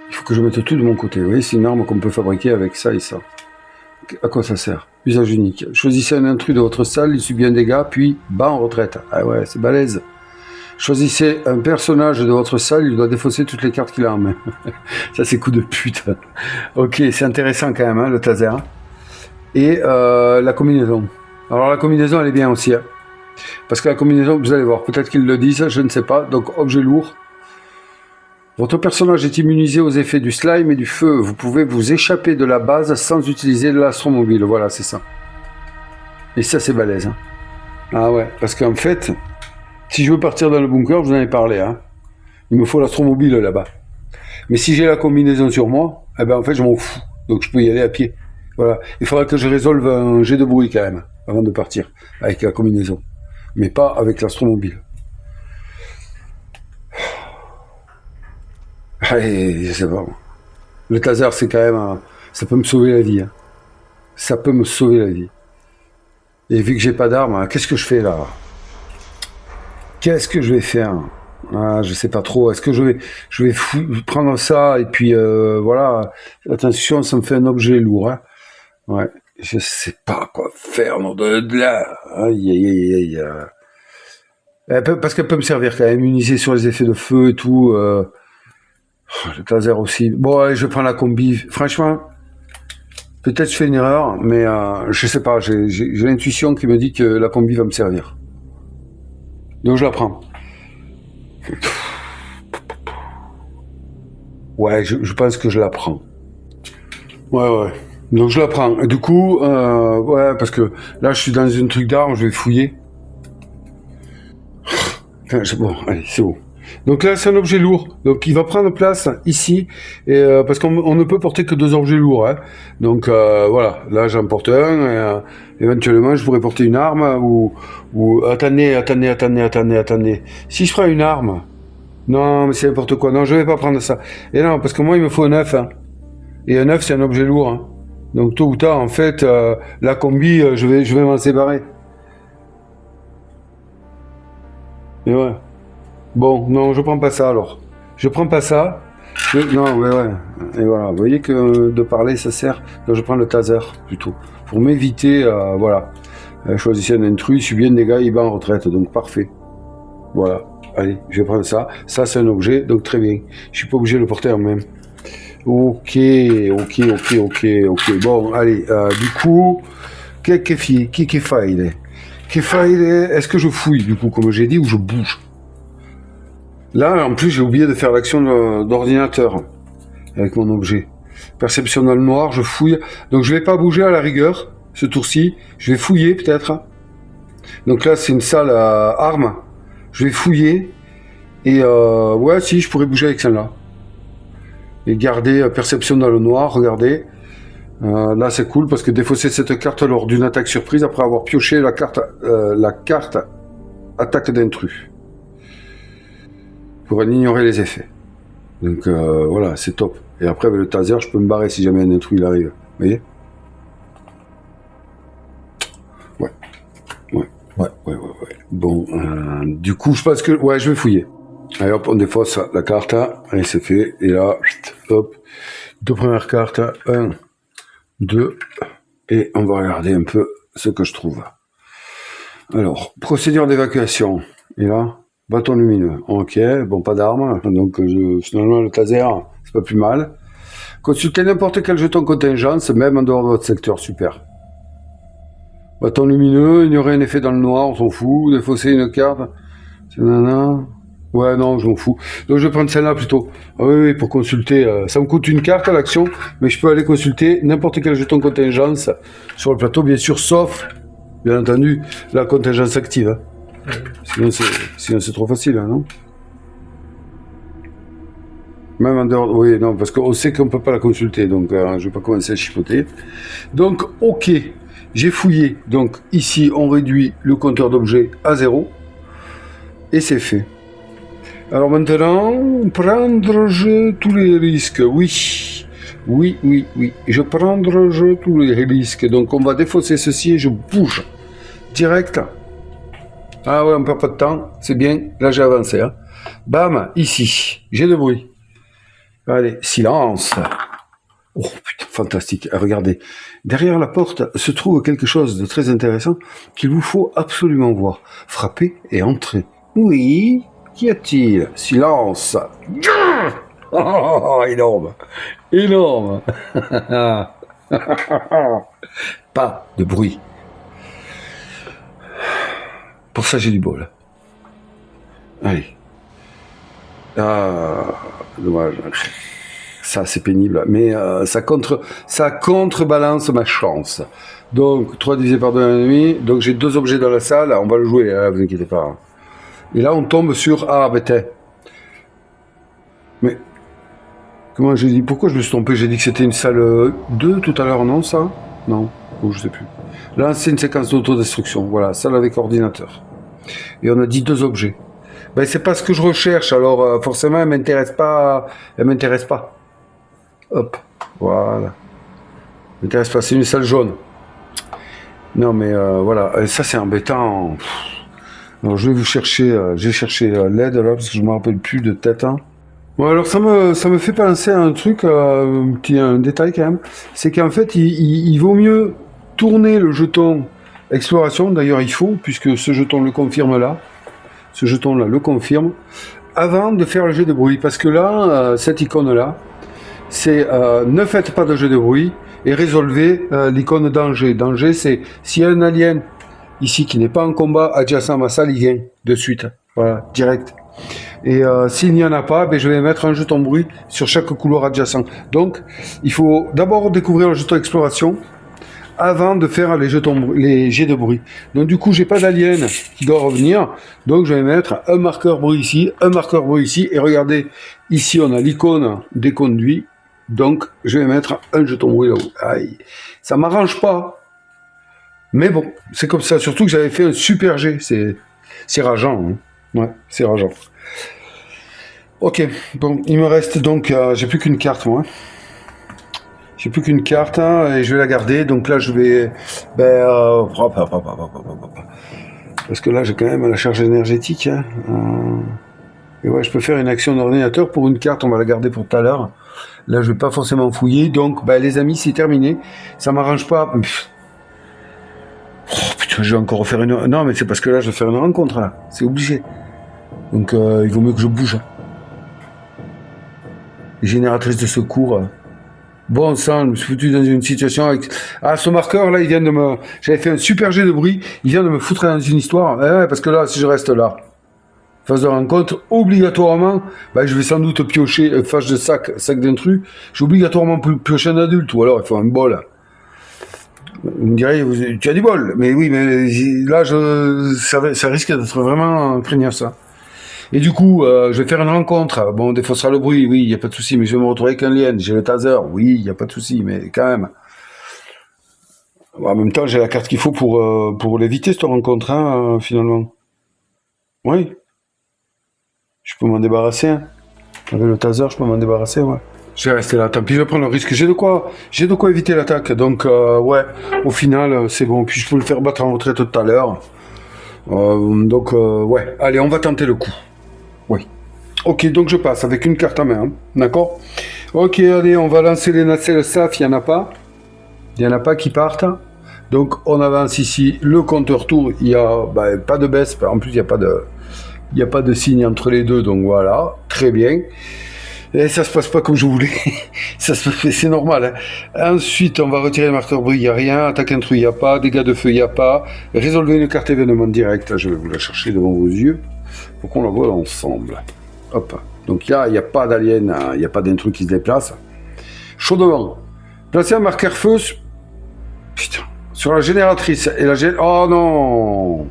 Il faut que je mette tout de mon côté. Vous voyez, c'est une arme qu'on peut fabriquer avec ça et ça. À quoi ça sert? Usage unique. Choisissez un intrus de votre salle, il subit un dégât, puis bas en retraite. Ah ouais, c'est balèze. Choisissez un personnage de votre salle, il doit défausser toutes les cartes qu'il a en main. Ça, c'est coup de pute. Ok, c'est intéressant quand même, hein, le taser. Et la combinaison. Alors, la combinaison, elle est bien aussi. Hein. Parce que la combinaison, vous allez voir, peut-être qu'ils le disent, je ne sais pas. Donc, objet lourd. Votre personnage est immunisé aux effets du slime et du feu. Vous pouvez vous échapper de la base sans utiliser l'astromobile. Voilà, c'est ça. Et ça, c'est balèze. Hein. Ah ouais, parce qu'en fait, si je veux partir dans le bunker, je vous en ai parlé. Hein. Il me faut l'astromobile là-bas. Mais si j'ai la combinaison sur moi, eh ben en fait, je m'en fous. Donc, je peux y aller à pied. Voilà. Il faudra que je résolve un jet de bruit quand même, avant de partir, avec la combinaison. Mais pas avec l'astromobile. Allez, je sais pas. Le taser, c'est quand même... ça peut me sauver la vie. Hein. Ça peut me sauver la vie. Et vu que j'ai pas d'arme, hein, qu'est-ce que je fais là? Qu'est-ce que je vais faire? Ah, je sais pas trop. Est-ce que je vais prendre ça et puis voilà. Attention, ça me fait un objet lourd. Hein. Ouais. Je sais pas quoi faire, non de là. Aïe, aïe, aïe, aïe. Parce qu'elle peut me servir quand même, immunisée sur les effets de feu et tout. Le taser aussi. Bon, allez, je prends la combi. Franchement, peut-être je fais une erreur, mais je sais pas. J'ai l'intuition qui me dit que la combi va me servir. Donc je la prends. Ouais, je pense que je la prends. Ouais. Donc je la prends. Et du coup, ouais, parce que là je suis dans un truc d'armes, je vais fouiller. Enfin, bon, allez, c'est bon. Donc là, c'est un objet lourd. Donc il va prendre place ici, et, parce qu'on ne peut porter que 2 objets lourds. Hein. Donc voilà, là j'en porte un. Éventuellement, je pourrais porter une arme ou attendez. Si je prends une arme, non, mais c'est n'importe quoi. Non, je vais pas prendre ça. Et non, parce que moi, il me faut un œuf. Hein. Et un œuf, c'est un objet lourd. Hein. Donc tôt ou tard, en fait, la combi, je vais m'en séparer. Et ouais. Bon, non, je prends pas ça alors. Je prends pas ça. Non, ouais. Et voilà, vous voyez que de parler, ça sert. Donc je prends le taser plutôt. Pour m'éviter, voilà. Choisissez un intrus, subit un dégât, il va en retraite. Donc parfait. Voilà. Allez, je vais prendre ça. Ça, c'est un objet, donc très bien. Je suis pas obligé de le porter en même. Ok. Bon, allez, du coup, qui faille? Est-ce que je fouille, du coup, comme j'ai dit, ou je bouge? Là, en plus, j'ai oublié de faire l'action d'ordinateur avec mon objet. Perception dans le noir, je fouille. Donc, je vais pas bouger à la rigueur, ce tour-ci. Je vais fouiller, peut-être. Donc là, c'est une salle à armes. Je vais fouiller. Et ouais, si, je pourrais bouger avec celle-là. Et garder perception dans le noir, regardez. Là, c'est cool, parce que défausser cette carte lors d'une attaque surprise, après avoir pioché la carte attaque d'intrus. Pour en ignorer les effets. Donc voilà, c'est top. Et après, avec le taser, je peux me barrer si jamais un intrus il arrive. Vous voyez? Ouais. Bon, du coup, je pense que... Ouais, je vais fouiller. Allez hop, on défausse la carte. Allez, c'est fait. Et là, hop, 2 premières cartes. 1, 2. Et on va regarder un peu ce que je trouve. Alors, procédure d'évacuation. Et là... Bâton lumineux, ok, bon, pas d'armes, donc finalement le taser, c'est pas plus mal. Consultez n'importe quel jeton contingence, même en dehors de votre secteur, super. Bâton lumineux, ignorer un effet dans le noir, on s'en fout, défausser une carte, Nanana. Ouais, non, je m'en fous. Donc je vais prendre celle-là plutôt. Ah oui, oui, pour consulter. Ça me coûte une carte à l'action, mais je peux aller consulter n'importe quel jeton contingence sur le plateau, bien sûr, sauf, bien entendu, la contingence active. Hein. Sinon, c'est trop facile, hein, non? Même en dehors, oui, non, parce qu'on sait qu'on ne peut pas la consulter, donc je ne vais pas commencer à chipoter. Donc, ok, j'ai fouillé. Donc, ici, on réduit le compteur d'objets à 0, et c'est fait. Alors maintenant, prendre tous les risques, oui. Oui, oui, oui. Je prendre tous les risques. Donc, on va défausser ceci et je bouge. Direct. Ah ouais, on perd pas de temps. C'est bien. Là, j'ai avancé. Hein. Bam, ici. J'ai de bruit. Allez, silence. Oh putain, fantastique. Regardez, derrière la porte se trouve quelque chose de très intéressant qu'il vous faut absolument voir. Frapper et entrer. Oui, qu'y a-t-il? Silence. Oh, énorme. Énorme. Pas de bruit. Pour ça, j'ai du bol. Allez. Ah, dommage. Ça, c'est pénible. Mais ça contrebalance ma chance. Donc, 3 divisé par 2,5. Donc, j'ai 2 objets dans la salle. On va le jouer, hein, vous inquiétez pas. Et là, on tombe sur... Ah, bête. Mais... Comment j'ai dit? Pourquoi je me suis trompé? J'ai dit que c'était une salle 2 tout à l'heure, non, ça? Non, oh, je sais plus. Là, c'est une séquence d'autodestruction. Voilà, salle avec ordinateur. Et on a dit 2 objets. Ben, c'est pas ce que je recherche, alors forcément, elle m'intéresse pas. Elle m'intéresse pas. Hop, voilà. Elle m'intéresse pas, c'est une salle jaune. Non, mais voilà, et ça c'est embêtant. Alors, je vais vous chercher, je vais chercher l'aide là, parce que je me rappelle plus de tête. Hein. Bon, alors ça me fait penser à un truc, un détail quand même, c'est qu'en fait, il vaut mieux tourner le jeton exploration, d'ailleurs il faut, puisque ce jeton le confirme là. Ce jeton-là le confirme, avant de faire le jet de bruit. Parce que là, cette icône-là, c'est ne faites pas de jet de bruit et résolvez l'icône danger. Danger, c'est s'il y a un alien ici qui n'est pas en combat adjacent à ma salle, il vient de suite. Voilà, direct. Et s'il n'y en a pas, ben, je vais mettre un jeton bruit sur chaque couloir adjacent. Donc, il faut d'abord découvrir le jeton exploration avant de faire les jets de bruit. Donc du coup, j'ai pas d'alien qui doit revenir, donc je vais mettre un marqueur bruit ici, un marqueur bruit ici, et regardez, ici on a l'icône des conduits, donc je vais mettre un jeton bruit là-haut. Aïe, ça m'arrange pas, mais bon, c'est comme ça, surtout que j'avais fait un super jet, c'est rageant, hein. Ouais, c'est rageant. Ok, bon, il me reste donc, j'ai plus qu'une carte moi. J'ai plus qu'une carte hein, et je vais la garder. Donc là, je vais... parce que là, j'ai quand même la charge énergétique. Hein. Et ouais, je peux faire une action d'ordinateur pour une carte. On va la garder pour tout à l'heure. Là, je vais pas forcément fouiller. Donc, les amis, c'est terminé. Ça m'arrange pas. Oh, putain, je vais encore refaire une... Non, mais c'est parce que là, je vais faire une rencontre. Là. C'est obligé. Donc, il vaut mieux que je bouge. Les génératrices de secours... Bon sang, je me suis foutu dans une situation avec... Ah, ce marqueur, là, il vient de me... J'avais fait un super jet de bruit, il vient de me foutre dans une histoire. Ouais, parce que là, si je reste là, phase de rencontre, obligatoirement, je vais sans doute piocher, phase de sac d'intrus, j'ai obligatoirement piocher un adulte, ou alors il faut un bol. Vous me direz, tu as du bol. Mais oui, mais là, ça risque d'être vraiment craignant, ça. Et du coup, je vais faire une rencontre. Bon, on défaussera le bruit, oui, il n'y a pas de souci, mais je vais me retrouver avec un lien. J'ai le taser, oui, il n'y a pas de souci, mais quand même. Bon, en même temps, j'ai la carte qu'il faut pour l'éviter, cette rencontre, hein, finalement. Oui. Je peux m'en débarrasser. Hein. Avec le taser, je peux m'en débarrasser, ouais. Je vais rester là, tant pis, je vais prendre le risque. J'ai de quoi éviter l'attaque. Donc, ouais, au final, c'est bon. Puis je peux le faire battre en retraite tout à l'heure. Donc, ouais, allez, on va tenter le coup. Oui. Ok, donc je passe avec une carte à main, hein. D'accord? Ok, allez, on va lancer les nacelles SAF, il n'y en a pas. Il n'y en a pas qui partent. Donc on avance ici, le compteur tour, il n'y a pas de baisse, en plus il n'y a pas de signe entre les deux, donc voilà, très bien. Et ça se passe pas comme je voulais, c'est normal. Hein. Ensuite, on va retirer le marqueur bruit, il n'y a rien, attaque intrus, il n'y a pas, dégâts de feu, il n'y a pas, résolvez une carte événement direct, je vais vous la chercher devant vos yeux. Faut qu'on la voit ensemble. Hop. Donc là, il n'y a pas d'alien, il n'y a pas d'intrus qui se déplace. Chaud devant. Placez un marqueur feu. Putain. Sur la génératrice. Et la oh non.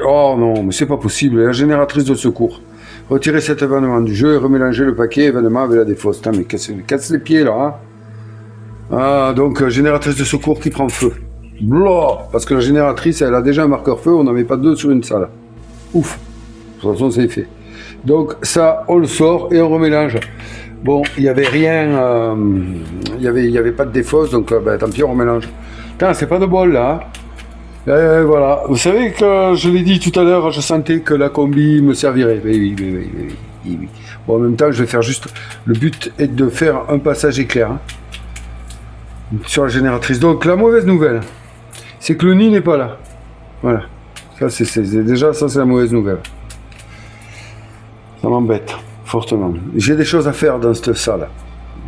Oh non, mais c'est pas possible. La génératrice de secours. Retirez cet événement du jeu et remélangez le paquet événement avec la défausse. Putain, mais casse les pieds là. Hein. Ah, donc génératrice de secours qui prend feu. Blah. Parce que la génératrice, elle a déjà un marqueur feu, on n'en met pas deux sur une salle. Ouf. De toute façon, c'est fait. Donc ça, on le sort et on remélange. Bon, il n'y avait rien, il y avait pas de défausse, donc tant pis, on remélange. Putain, c'est pas de bol là. Voilà. Vous savez que je l'ai dit tout à l'heure, je sentais que la combi me servirait. Oui. Bon, en même temps, je vais faire juste. Le but est de faire un passage éclair hein, sur la génératrice. Donc la mauvaise nouvelle, c'est que le nid n'est pas là. Voilà. Ça, c'est déjà ça, c'est la mauvaise nouvelle. Ça m'embête fortement. J'ai des choses à faire dans cette salle.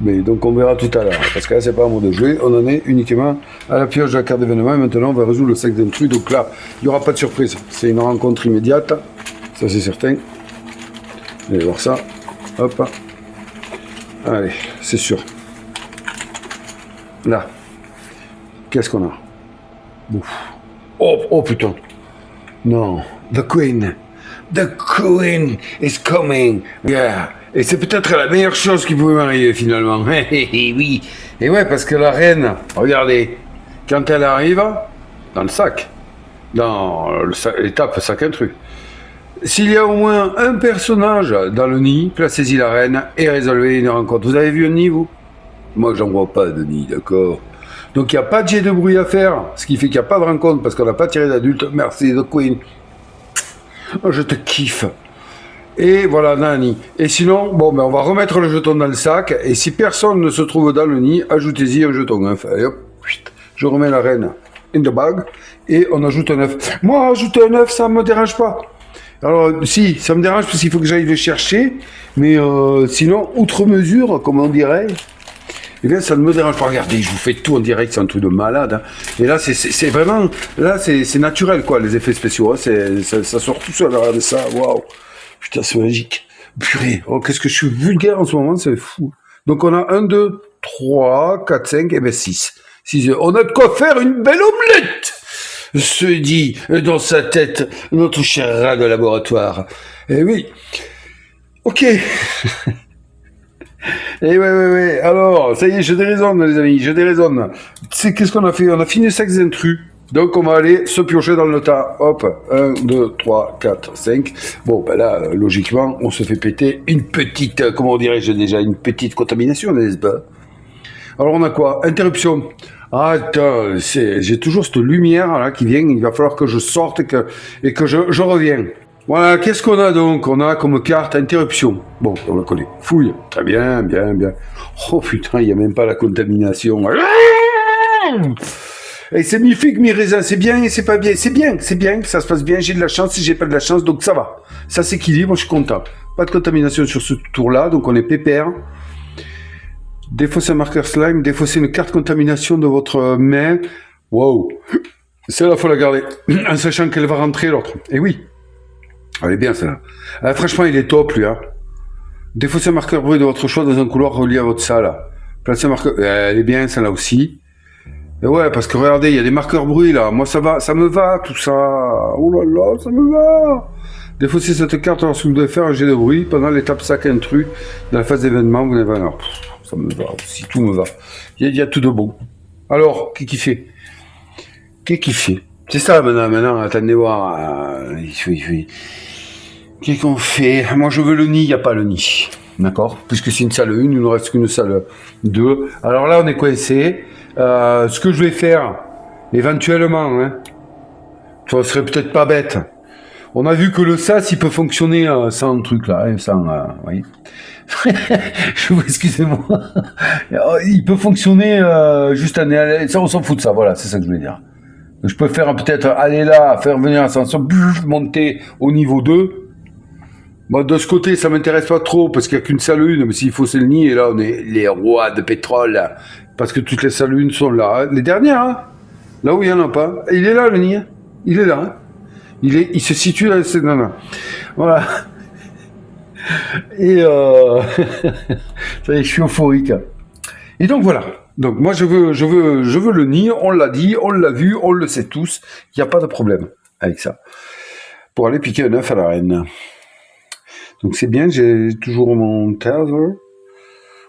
Mais donc on verra tout à l'heure. Parce que là, c'est pas un mot de jouer. On en est uniquement à la pioche de la carte d'événement. Et maintenant, on va résoudre le sac d'intrus. Donc là, il n'y aura pas de surprise. C'est une rencontre immédiate. Ça, c'est certain. Vous allez voir ça. Hop. Allez, c'est sûr. Là. Qu'est-ce qu'on a? Ouf. Oh putain. Non. The Queen. The Queen is coming. Yeah. Et c'est peut-être la meilleure chose qui pouvait m'arriver finalement. Oui. Et ouais, parce que la reine, regardez, quand elle arrive, dans le sac, dans l'étape sac intrus, s'il y a au moins un personnage dans le nid, placez-y la reine et résolvez une rencontre. Vous avez vu un nid, vous? Moi, j'en vois pas de nid, d'accord? Donc, il n'y a pas de jet de bruit à faire, ce qui fait qu'il n'y a pas de rencontre parce qu'on n'a pas tiré d'adulte. Merci, The Queen. Oh, je te kiffe. Et voilà, dans le nid. Et sinon, bon, on va remettre le jeton dans le sac. Et si personne ne se trouve dans le nid, ajoutez-y un jeton. Hein. Et hop, je remets la reine in the bag. Et on ajoute un œuf. Moi, ajouter un œuf, ça ne me dérange pas. Alors, si, ça me dérange parce qu'il faut que j'aille le chercher. Mais sinon, outre mesure, comme on dirait, eh bien, ça ne me dérange pas. Regardez, je vous fais tout en direct, c'est un truc de malade. Hein. Et là, c'est vraiment... Là, c'est naturel, quoi, les effets spéciaux. Hein. Ça sort tout seul, regardez ça. Waouh. Putain, c'est magique. Purée, oh, qu'est-ce que je suis vulgaire en ce moment, c'est fou. Donc on a 1, 2, 3, 4, 5, et bien 6. 6. On a de quoi faire une belle omelette, se dit dans sa tête notre cher rat de laboratoire. Eh oui. Ok. Et ouais. Alors, ça y est, je déraisonne, les amis, je déraisonne. C'est qu'est-ce qu'on a fait? On a fini le sexe intrus. Donc, on va aller se piocher dans le tas. Hop, 1, 2, 3, 4, 5. Bon, ben là, logiquement, on se fait péter une petite, comment dirais-je déjà, une petite contamination, n'est-ce pas? Alors, on a quoi? Interruption. Ah, putain, j'ai toujours cette lumière là qui vient. Il va falloir que je sorte et que je reviens. Voilà, qu'est-ce qu'on a donc? On a comme carte interruption. Bon, on la connaît. Fouille. Très bien. Oh putain, il n'y a même pas la contamination. Et c'est mi-figue, mi-raisin, c'est bien et c'est pas bien. C'est bien, ça se passe bien, j'ai de la chance si j'ai pas de la chance, donc ça va. Ça s'équilibre, je suis content. Pas de contamination sur ce tour-là, donc on est pépère. Défausser un marqueur slime, défausser une carte contamination de votre main. Wow. Celle-là, faut la garder. En sachant qu'elle va rentrer l'autre. Et oui. Elle est bien, celle-là. Franchement, il est top, lui, hein. Défausser un marqueur bruit de votre choix dans un couloir relié à votre salle. Placer un marqueur... Elle est bien, celle-là aussi. Et ouais, parce que regardez, il y a des marqueurs bruit là. Moi, ça me va, tout ça. Oh là là, ça me va. Défausser cette carte lorsque vous devez faire un jet de bruit pendant l'étape sac intrus dans la phase d'événement. Vous n'avez pas. Alors, ça me va aussi, tout me va. Il y a tout de bon. Alors, qu'est-ce qu'il fait? C'est ça maintenant, attendez voir. Qu'est-ce qu'on fait? Moi, je veux le nid, il n'y a pas le nid. D'accord? Puisque c'est une salle 1, il ne reste qu'une salle 2. Alors là, on est coincé. Ce que je vais faire, éventuellement, hein, ça serait peut-être pas bête. On a vu que le SAS, il peut fonctionner sans un truc là, hein, sans, oui. Je vous excusez-moi. Il peut fonctionner juste ça, on s'en fout de ça. Voilà, c'est ça que je voulais dire. Je peux faire peut-être aller là, faire venir l'ascenseur, monter au niveau 2. Bon, de ce côté, ça m'intéresse pas trop parce qu'il n'y a qu'une salle 1, mais s'il faut c'est le nid, et là on est les rois de pétrole, là, parce que toutes les salles 1 sont là. Les dernières, hein, là où il n'y en a pas. Il est là le nid, il est là. Hein. Il se situe là, non, non. Voilà. Et ça y est, je suis euphorique. Et donc voilà. Donc moi je veux le nid. On l'a dit, on l'a vu, on le sait tous. Il n'y a pas de problème avec ça. Pour aller piquer un œuf à la reine. Donc c'est bien. J'ai toujours mon tether.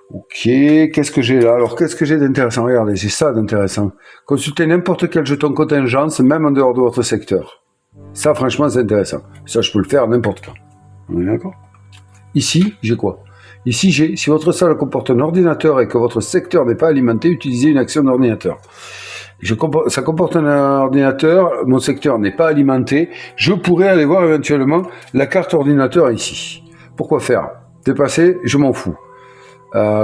Ok. Qu'est-ce que j'ai là? Alors qu'est-ce que j'ai d'intéressant? Regardez, j'ai ça d'intéressant. Consultez n'importe quel jeton contingence, même en dehors de votre secteur. Ça, franchement, c'est intéressant. Ça, je peux le faire n'importe quand. On est d'accord? Ici, j'ai quoi? Ici, j'ai, si votre salle comporte un ordinateur et que votre secteur n'est pas alimenté, utilisez une action d'ordinateur. Ça comporte un ordinateur, mon secteur n'est pas alimenté, je pourrais aller voir éventuellement la carte ordinateur ici. Pourquoi faire? Dépasser, je m'en fous.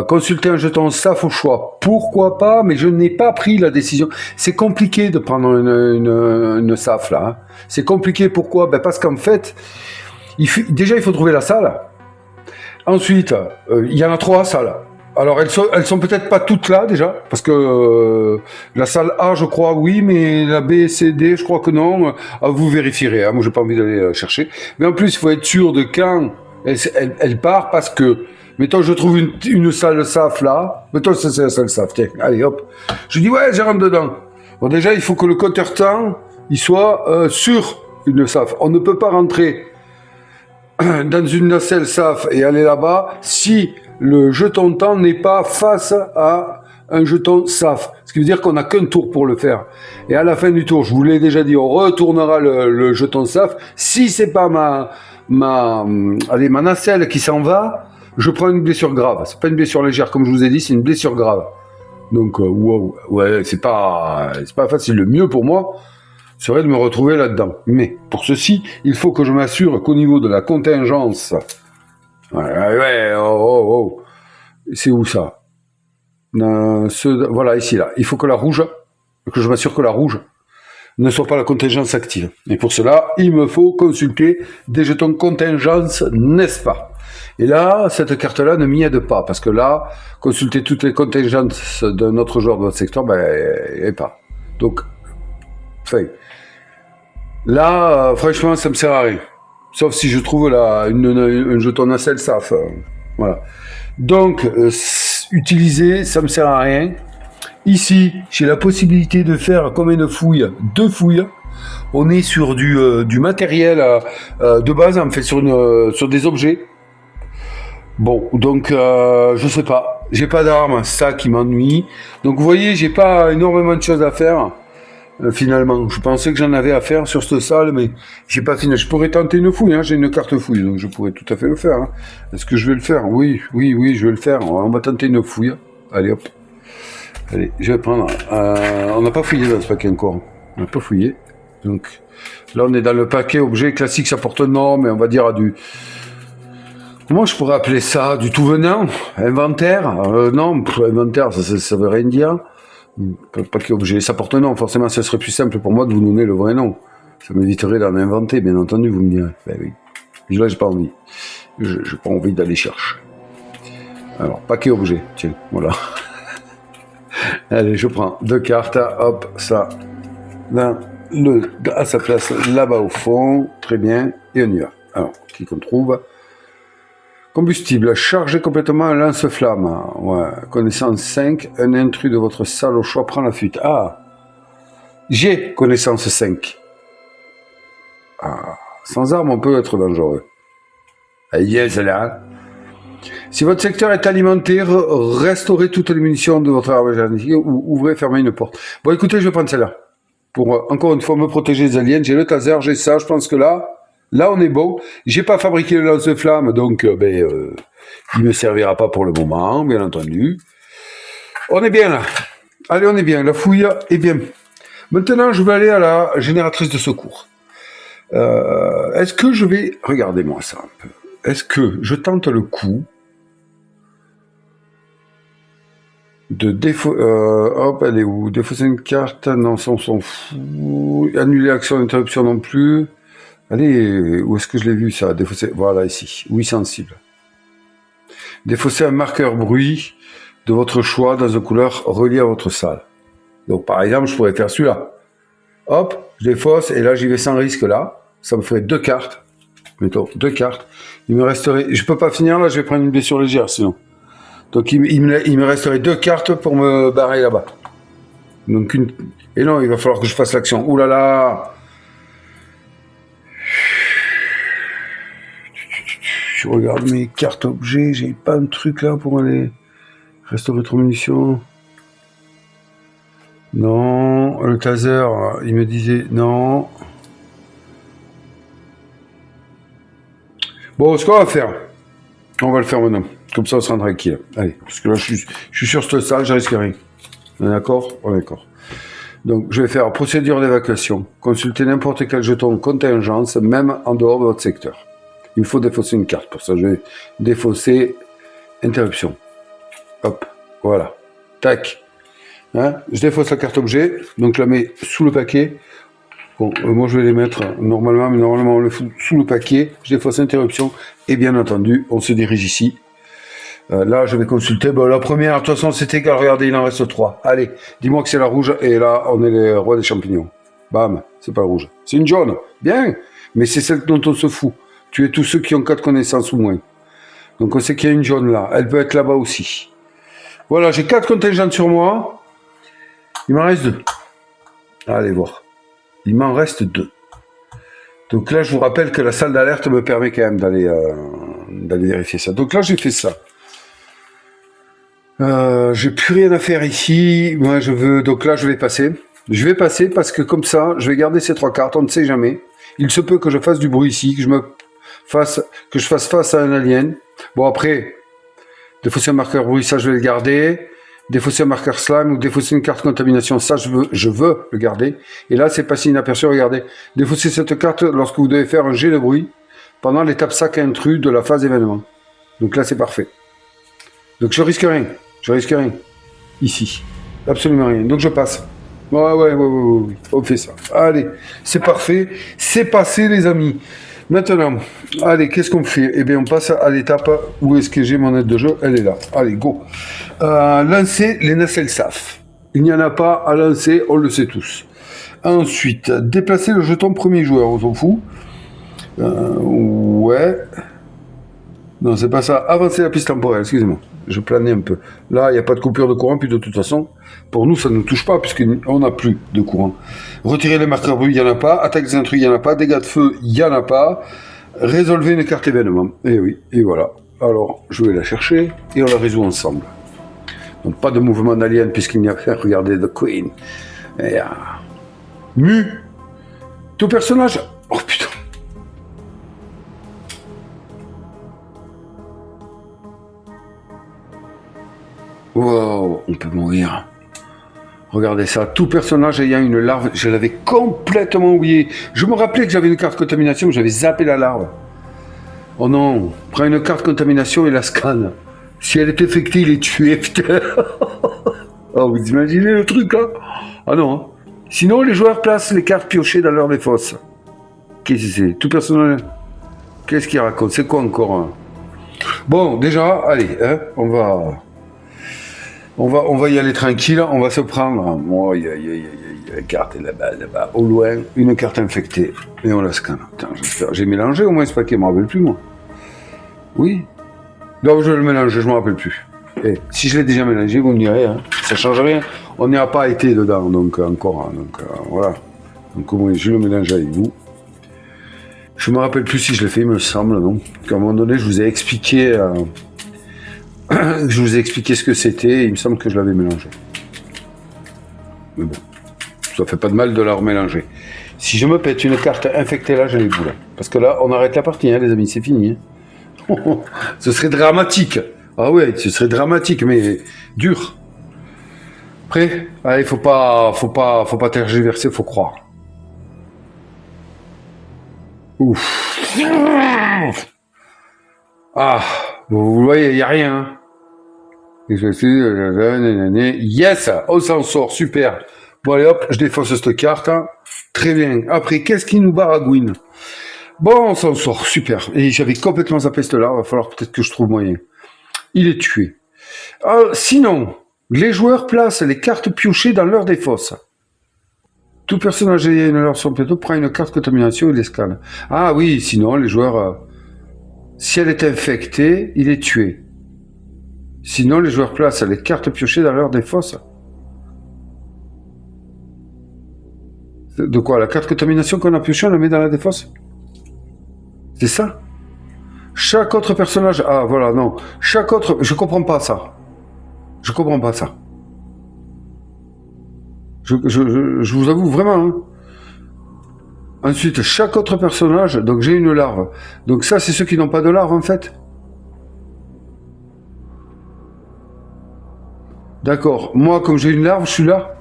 Consulter un jeton SAF au choix, pourquoi pas, mais je n'ai pas pris la décision. C'est compliqué de prendre une SAF là. Hein. C'est compliqué, pourquoi? Ben parce qu'en fait, déjà il faut trouver la salle. Ensuite, il y en a 3 salles. Alors elles sont peut-être pas toutes là déjà, parce que la salle A je crois oui, mais la B, C, D je crois que non. Vous vérifierez, hein. Moi j'ai pas envie d'aller chercher. Mais en plus il faut être sûr de quand elle part, parce que mettons je trouve une salle SAF là, mettons c'est la salle SAF, tiens, allez hop. Je dis ouais, je rentre dedans. Bon déjà il faut que le compteur temps il soit sur une SAF. On ne peut pas rentrer dans une nacelle SAF et aller là-bas si le jeton temps n'est pas face à un jeton SAF. Ce qui veut dire qu'on n'a qu'un tour pour le faire. Et à la fin du tour, je vous l'ai déjà dit, on retournera le jeton SAF. Si c'est pas ma nacelle qui s'en va, je prends une blessure grave. C'est pas une blessure légère, comme je vous ai dit, c'est une blessure grave. Donc, wow, ouais, c'est pas facile. Le mieux pour moi serait de me retrouver là-dedans. Mais pour ceci, il faut que je m'assure qu'au niveau de la contingence, ouais, oh. C'est où ça? Voilà, ici, là. Il faut que je m'assure que la rouge ne soit pas la contingence active. Et pour cela, il me faut consulter des jetons contingence, n'est-ce pas? Et là, cette carte-là ne m'y aide pas, parce que là, consulter toutes les contingences d'un autre joueur de votre secteur, ben, elle n'est pas. Donc, là, franchement, ça me sert à rien. Sauf si je trouve un jeton nacelle SAF. Voilà. Donc, utiliser, ça me sert à rien. Ici, j'ai la possibilité de faire combien de fouilles? 2 fouilles. On est sur du matériel de base, en fait, sur des objets. Bon, donc, je sais pas. J'ai pas d'armes, ça qui m'ennuie. Donc, vous voyez, j'ai pas énormément de choses à faire. Finalement, je pensais que j'en avais à faire sur cette salle, mais j'ai pas fini. Je pourrais tenter une fouille, hein. J'ai une carte fouille, donc je pourrais tout à fait le faire. Hein. Est-ce que je vais le faire? Oui, je vais le faire. On va tenter une fouille. Allez, hop. Allez, je vais prendre. On n'a pas fouillé dans ce paquet encore. On n'a pas fouillé. Donc là, on est dans le paquet objet classique, ça porte nom, mais on va dire à du. Comment je pourrais appeler ça? Du tout venant? Inventaire? Non, inventaire, ça veut rien dire. Paquet objet, ça porte un nom, forcément ce serait plus simple pour moi de vous donner le vrai nom. Ça m'éviterait d'en inventer, bien entendu, vous me direz. Ben oui. Là, j'ai pas envie. J'ai pas envie d'aller chercher. Alors, paquet objet, tiens, voilà. Allez, je prends 2 cartes, hop, ça, là, à sa place, là-bas au fond, très bien, et on y va. Alors, qui qu'on trouve? Combustible, chargez complètement un lance-flamme. Ouais. Connaissance 5, un intrus de votre salle au choix prend la fuite. Ah, j'ai connaissance 5. Ah, sans arme, on peut être dangereux. Yes, là. Si votre secteur est alimenté, restaurez toutes les munitions de votre arme ou ouvrez, fermez une porte. Bon, écoutez, je vais prendre celle-là. Pour, encore une fois, me protéger des aliens. J'ai le taser, j'ai ça. Je pense que là, on est bon. J'ai pas fabriqué le lance-flamme, donc il me servira pas pour le moment, bien entendu. On est bien là. Allez, on est bien. La fouille est bien. Maintenant, je vais aller à la génératrice de secours. Est-ce que je vais... Regardez-moi ça un peu. Est-ce que je tente le coup de hop, elle est où? Défausser une carte? Non, ça on s'en fout. Annuler action d'interruption non plus. Allez, où est-ce que je l'ai vu ça? Défausser, voilà ici, oui sensible. Défausser un marqueur bruit de votre choix dans une couleur reliée à votre salle. Donc par exemple, je pourrais faire celui-là. Hop, je défausse et là j'y vais sans risque là. Ça me ferait 2 cartes. Mettons, 2 cartes. Il me resterait... Je peux pas finir là, je vais prendre une blessure légère sinon. Donc il me resterait 2 cartes pour me barrer là-bas. Donc une... Et non, il va falloir que je fasse l'action. Ouh là là! Je regarde mes cartes objets, j'ai pas un truc là pour aller... Restaurer trop munitions. Non, le taser, il me disait non. Bon, ce qu'on va faire, on va le faire maintenant. Comme ça, on sera tranquille. Allez, parce que là, je suis sur cette salle, je risque rien. On est d'accord? On est d'accord. Donc, je vais faire procédure d'évacuation. Consultez n'importe quel jeton contingence, même en dehors de votre secteur. Il me faut défausser une carte. Pour ça, je vais défausser interruption. Hop, voilà. Tac. Hein, je défausse la carte objet, donc je la mets sous le paquet. Bon, moi je vais les mettre normalement, mais normalement on le fout sous le paquet. Je défausse interruption, et bien entendu, on se dirige ici. Là, je vais consulter. Bon, la première, de toute façon, c'était égal. Regardez, il en reste 3. Allez, dis-moi que c'est la rouge, et là, on est les rois des champignons. Bam, c'est pas la rouge. C'est une jaune. Bien, mais c'est celle dont on se fout. Tuez tous ceux qui ont 4 connaissances ou moins. Donc on sait qu'il y a une jaune là. Elle peut être là-bas aussi. Voilà, j'ai 4 contingents sur moi. Il m'en reste 2. Allez voir. Il m'en reste 2. Donc là, je vous rappelle que la salle d'alerte me permet quand même d'aller vérifier ça. Donc là, j'ai fait ça. J'ai plus rien à faire ici. Moi, je veux. Donc là, je vais passer. Je vais passer parce que comme ça, je vais garder ces 3 cartes. On ne sait jamais. Il se peut que je fasse du bruit ici, que je fasse face à un alien. Bon après, défausser un marqueur bruit, ça je vais le garder. Défausser un marqueur slime ou défausser une carte contamination, ça je veux le garder. Et là, c'est passé inaperçu, regardez. Défausser cette carte lorsque vous devez faire un jet de bruit pendant l'étape sac intrus de la phase événement. Donc là, c'est parfait. Donc je risque rien. Ici. Absolument rien. Donc je passe. Ouais. On fait ça. Allez, c'est parfait. C'est passé, les amis. Maintenant, allez, qu'est-ce qu'on fait? Eh bien, on passe à l'étape où est-ce que j'ai mon aide de jeu? Elle est là. Allez, go. Lancer les nacelles SAF. Il n'y en a pas à lancer, on le sait tous. Ensuite, déplacer le jeton premier joueur, on s'en fout. Ouais. Non, c'est pas ça. Avancer la piste temporelle, excusez-moi. Je planais un peu. Là, il n'y a pas de coupure de courant, puis de toute façon, pour nous, ça ne nous touche pas, puisqu'on n'a plus de courant. Retirer les marqueurs bruit, il n'y en a pas. Attaque des intrus, il n'y en a pas. Dégâts de feu, il n'y en a pas. Résolvez une carte événement. Et oui, et voilà. Alors, je vais la chercher, et on la résout ensemble. Donc, pas de mouvement d'alien, puisqu'il n'y a pas. Regardez, The Queen. Et, Mu. Tout personnage. Oh putain. Wow, on peut mourir. Regardez ça, tout personnage ayant une larve, je l'avais complètement oublié. Je me rappelais que j'avais une carte contamination, j'avais zappé la larve. Oh non, prends une carte contamination et la scanne. Si elle est infectée, il est tué, putain. Oh, vous imaginez le truc, là? Ah non. Sinon, les joueurs placent les cartes piochées dans leur défausse. Qu'est-ce que c'est? Tout personnage. Qu'est-ce qu'il raconte? C'est quoi encore, hein? Bon, déjà, allez, hein, on va y aller tranquille, on va se prendre. Oh, la carte est là-bas, au loin, une carte infectée. Et on la scanne. Putain, j'ai mélangé au moins ce paquet, je ne me rappelle plus, moi. Oui. Donc je vais le mélanger, je ne me rappelle plus. Et si je l'ai déjà mélangé, vous me direz, hein, ça ne change rien. On n'y a pas été dedans, donc encore. Donc voilà. Donc au moins, je le mélange avec vous. Je ne me rappelle plus si je l'ai fait, il me semble, non? À un moment donné, je vous ai expliqué. Je vous ai expliqué ce que c'était, il me semble que je l'avais mélangé. Mais bon, ça fait pas de mal de la remélanger. Si je me pète une carte infectée là, j'ai les boules. Parce que là, on arrête la partie, hein, les amis, c'est fini. Hein. Ce serait dramatique. Ah ouais, ce serait dramatique, mais dur. Prêt? Allez, faut pas tergiverser, faut croire. Ouf. Ah, vous voyez, il n'y a rien. Hein. Yes, on s'en sort, super. Bon allez hop, je défonce cette carte. Hein. Très bien. Après, qu'est-ce qui nous baragouine? Bon, on s'en sort, super. Et j'avais complètement zappé cela, il va falloir peut-être que je trouve moyen. Il est tué. Sinon, les joueurs placent les cartes piochées dans leur défausse. Tout personnage ayant une larve sur le plateau prend une carte contamination et l'escale. Ah oui, sinon les joueurs... si elle est infectée, il est tué. Sinon les joueurs placent les cartes piochées dans l'heure des fosses. De quoi? La carte contamination qu'on a piochée, on la met dans la défausse? C'est ça? Chaque autre personnage... Ah, voilà, non. Chaque autre... Je comprends pas ça. Je comprends pas ça. Je vous avoue vraiment. Hein. Ensuite, chaque autre personnage... Donc, j'ai une larve. Donc, ça, c'est ceux qui n'ont pas de larve, en fait. D'accord. Moi, comme j'ai une larve, je suis là.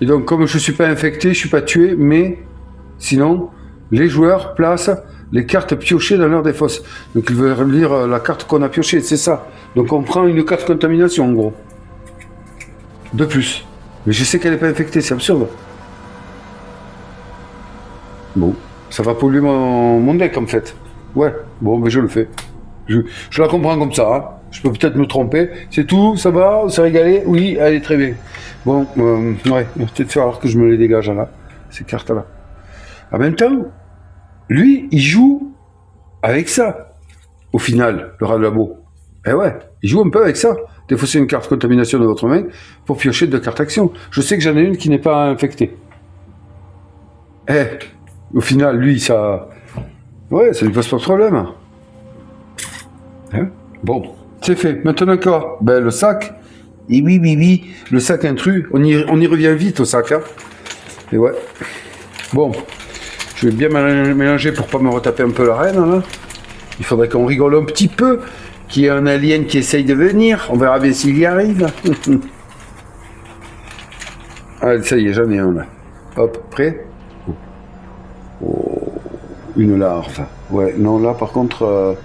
Et donc, comme je ne suis pas infecté, je ne suis pas tué, mais sinon, les joueurs placent les cartes piochées dans l'heure des fosses. Donc, ils veulent lire la carte qu'on a piochée, c'est ça. Donc, on prend une carte contamination, en gros. De plus. Mais je sais qu'elle n'est pas infectée, c'est absurde. Bon, ça va polluer mon deck, en fait. Ouais, bon, mais je le fais. Je la comprends comme ça, hein. Je peux peut-être me tromper. C'est tout, ça va, on s'est régalé. Oui, allez, très bien. Bon, ouais, il va peut-être falloir que je me les dégage, là, ces cartes-là. En même temps, lui, il joue avec ça, au final, le rat de labo. Eh ouais, il joue un peu avec ça. Défausser une carte contamination de votre main pour piocher 2 cartes action. Je sais que j'en ai une qui n'est pas infectée. Eh, au final, lui, ça... Ouais, ça lui pose pas de problème. Hein? Bon, c'est fait. Maintenant quoi? Ben, le sac. Et oui, le sac intrus. On y revient vite au sac. Hein? Et ouais. Bon, je vais bien mélanger pour pas me retaper un peu la reine. Là. Il faudrait qu'on rigole un petit peu. Qu'il y ait un alien qui essaye de venir. On verra bien s'il y arrive. Ah, ça y est, j'en ai un là. Hop, prêt? Oh, une larve. Ouais, non, là par contre...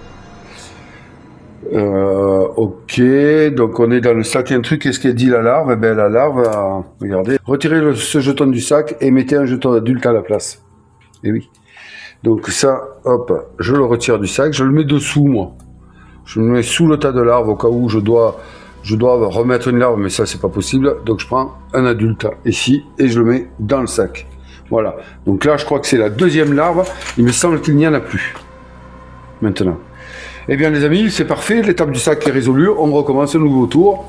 ok, donc on est dans le sac un truc. Qu'est-ce qu'elle dit la larve? Eh ben la larve, regardez, retirez ce jeton du sac et mettez un jeton adulte à la place. Et oui. Donc ça, hop, je le retire du sac, je le mets dessous moi. Je le mets sous le tas de larves au cas où je dois remettre une larve, mais ça c'est pas possible. Donc je prends un adulte ici et je le mets dans le sac. Voilà. Donc là, je crois que c'est la deuxième larve. Il me semble qu'il n'y en a plus. Maintenant. Eh bien les amis, c'est parfait, l'étape du sac est résolue, on recommence un nouveau tour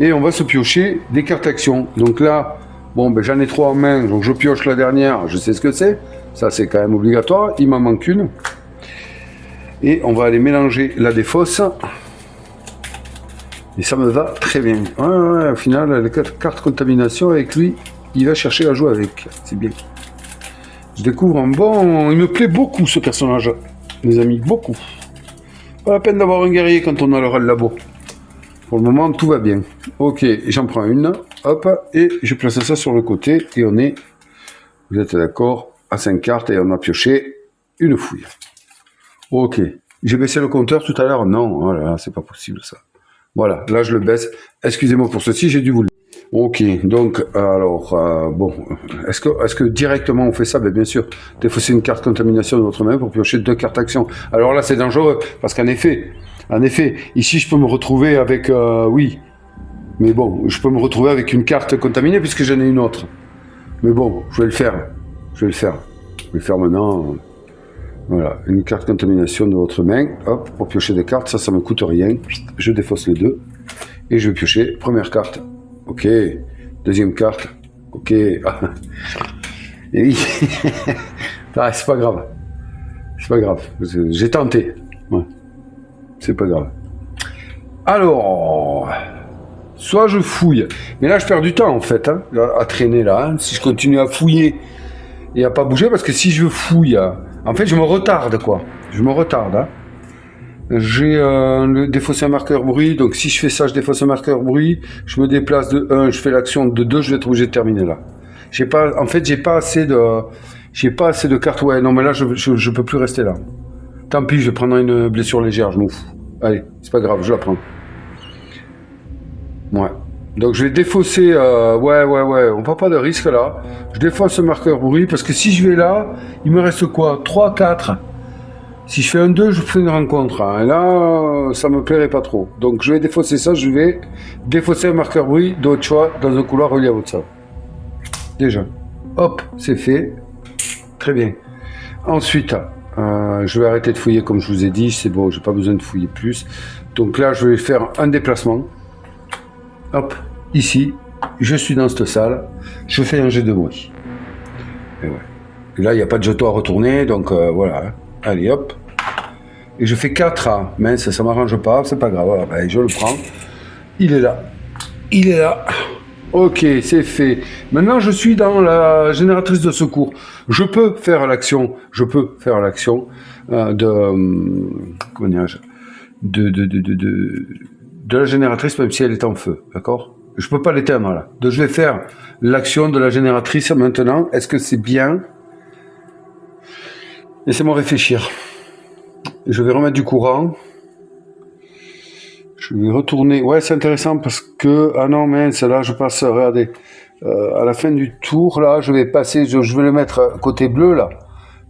et on va se piocher des cartes actions. Donc là, bon ben j'en ai 3 en main, donc je pioche la dernière, je sais ce que c'est, ça c'est quand même obligatoire, il m'en manque une. Et on va aller mélanger la défausse. Et ça me va très bien. Ouais, au final, les cartes contamination avec lui, il va chercher à jouer avec, c'est bien. Je découvre un bon... Il me plaît beaucoup ce personnage, les amis, beaucoup. Pas la peine d'avoir un guerrier quand on a le rat de labo. Pour le moment, tout va bien. Ok, j'en prends une, hop, et je place ça sur le côté, et on est, vous êtes d'accord, à 5 cartes, et on a pioché une fouille. Ok, j'ai baissé le compteur tout à l'heure, non, voilà, c'est pas possible ça. Voilà, là je le baisse, excusez-moi pour ceci, j'ai dû vous le dire. Ok, donc, alors, bon, est-ce que directement on fait ça? Ben, bien sûr, défausser une carte contamination de votre main pour piocher 2 cartes action. Alors là, c'est dangereux, parce qu'en effet, ici je peux me retrouver avec, oui, mais bon, je peux me retrouver avec une carte contaminée puisque j'en ai une autre. Mais bon, je vais le faire maintenant, voilà, une carte contamination de votre main, hop, pour piocher des cartes, ça me coûte rien, je défausse les 2, et je vais piocher, première carte. Ok, deuxième carte, ok, et oui, ah, c'est pas grave, j'ai tenté, ouais. C'est pas grave. Alors, soit je fouille, mais là je perds du temps en fait, hein, à traîner là, hein, si je continue à fouiller et à pas bouger, parce que si je fouille, en fait je me retarde quoi, hein. J'ai le défausser un marqueur bruit, donc si je fais ça, je défausse un marqueur bruit, je me déplace de 1, je fais l'action de 2, je vais être obligé de terminer là. J'ai pas assez de cartes, ouais, non mais là je peux plus rester là. Tant pis, je vais prendre une blessure légère, je m'en fous. Allez, c'est pas grave, je la prends. Ouais. Donc je vais défausser, ouais, on prend pas de risque là. Je défausse le marqueur bruit, parce que si je vais là, il me reste quoi? 3, 4. Si je fais un 2, je fais une rencontre. Hein. Et là, ça me plairait pas trop. Donc je vais défausser ça, je vais défausser un marqueur bruit, d'autres choix, dans un couloir relié à votre sol. Déjà. Hop, c'est fait. Très bien. Ensuite, je vais arrêter de fouiller comme je vous ai dit. C'est bon, j'ai pas besoin de fouiller plus. Donc là, je vais faire un déplacement. Hop, ici. Je suis dans cette salle. Je fais un jet de bruit. Et ouais. Et là, il n'y a pas de jeton à retourner. Donc voilà. Allez, hop. Et je fais 4 A. Mince, ça m'arrange pas. C'est pas grave. Voilà, ben, je le prends. Il est là. Il est là. Ok, c'est fait. Maintenant, je suis dans la génératrice de secours. Je peux faire l'action. Comment dirais-je, de la génératrice, même si elle est en feu. D'accord? Je peux pas l'éteindre là. Donc, je vais faire l'action de la génératrice maintenant. Est-ce que c'est bien? Laissez-moi réfléchir. Je vais remettre du courant. Je vais retourner. Ouais, c'est intéressant parce que... Ah non, mince, là, je passe... Regardez. À la fin du tour, là, je vais passer... Je vais le mettre côté bleu, là.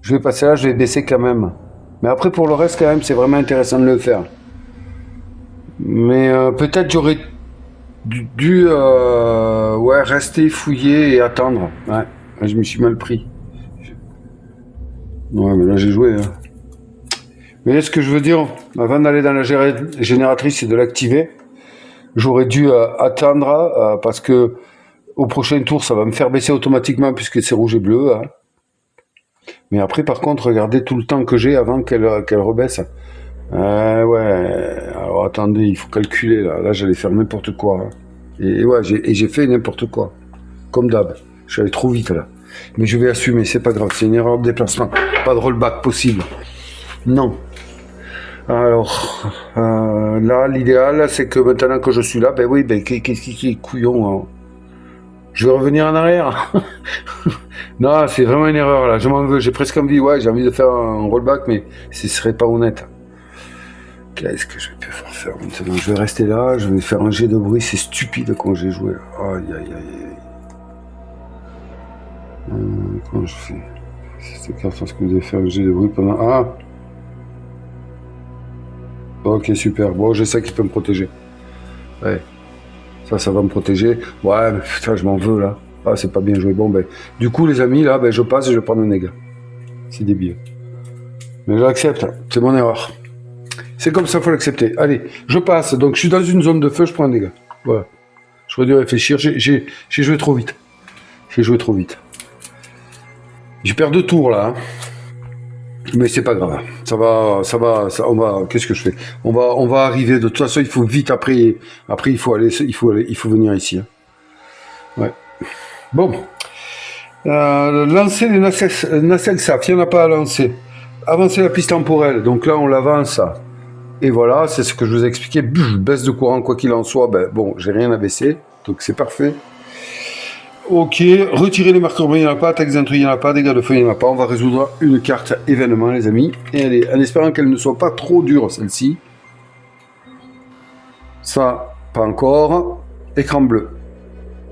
Je vais passer là, je vais baisser quand même. Mais après, pour le reste, quand même, c'est vraiment intéressant de le faire. Mais peut-être j'aurais dû ouais, rester fouiller et attendre. Ouais, je me suis mal pris. Ouais, mais là, j'ai joué, hein. Mais ce que je veux dire, avant d'aller dans la génératrice et de l'activer, j'aurais dû attendre parce que au prochain tour, ça va me faire baisser automatiquement puisque c'est rouge et bleu. Hein. Mais après, par contre, regardez tout le temps que j'ai avant qu'elle rebaisse. Ouais, alors attendez, il faut calculer là. Là, j'allais faire n'importe quoi. Hein. Et ouais, j'ai fait n'importe quoi. Comme d'hab. Je suis allé trop vite là. Mais je vais assumer, c'est pas grave, c'est une erreur de déplacement. Pas de rollback possible. Non. Alors, là, l'idéal, c'est que maintenant que je suis là, ben oui, ben qu'est-ce qui est couillon, hein. Je vais revenir en arrière. Non, c'est vraiment une erreur, là. Je m'en veux, j'ai presque envie, ouais, j'ai envie de faire un rollback, mais ce serait pas honnête. Qu'est-ce que je vais pouvoir faire maintenant? Je vais rester là, je vais faire un jet de bruit, c'est stupide quand j'ai joué. Aïe, aïe, aïe. Comment je fais? C'est clair, parce que vous allez faire un jet de bruit pendant... Ah! Ok, super. Bon, j'ai ça qui peut me protéger. Ouais. Ça va me protéger. Ouais, mais putain, je m'en veux, là. Ah, c'est pas bien joué. Bon, ben, du coup, les amis, là, ben, je passe et je prends un dégât. C'est débile. Mais je l'accepte. C'est mon erreur. C'est comme ça, faut l'accepter. Allez, je passe. Donc, je suis dans une zone de feu, je prends un dégât. Voilà. J'aurais dû réfléchir. J'ai joué trop vite. J'ai perdu 2 tours, là. Hein. Mais c'est pas grave. Ça va, on va, qu'est-ce que je fais? On va arriver, de toute façon, il faut vite après, il faut venir ici. Hein. Ouais. Bon. Lancer les nacelles SAF, il n'y en a pas à lancer. Avancer la piste temporelle, donc là, on l'avance. Et voilà, c'est ce que je vous ai expliqué. Baisse de courant, quoi qu'il en soit, ben, bon, j'ai rien à baisser, donc c'est parfait. Ok, retirer les marqueurs bruits, il n'y en a pas, attaque d'intrus, il n'y en a pas, dégâts de feu, il n'y en a pas. On va résoudre une carte événement, les amis. Et allez, en espérant qu'elle ne soit pas trop dure, celle-ci. Ça, pas encore. Écran bleu.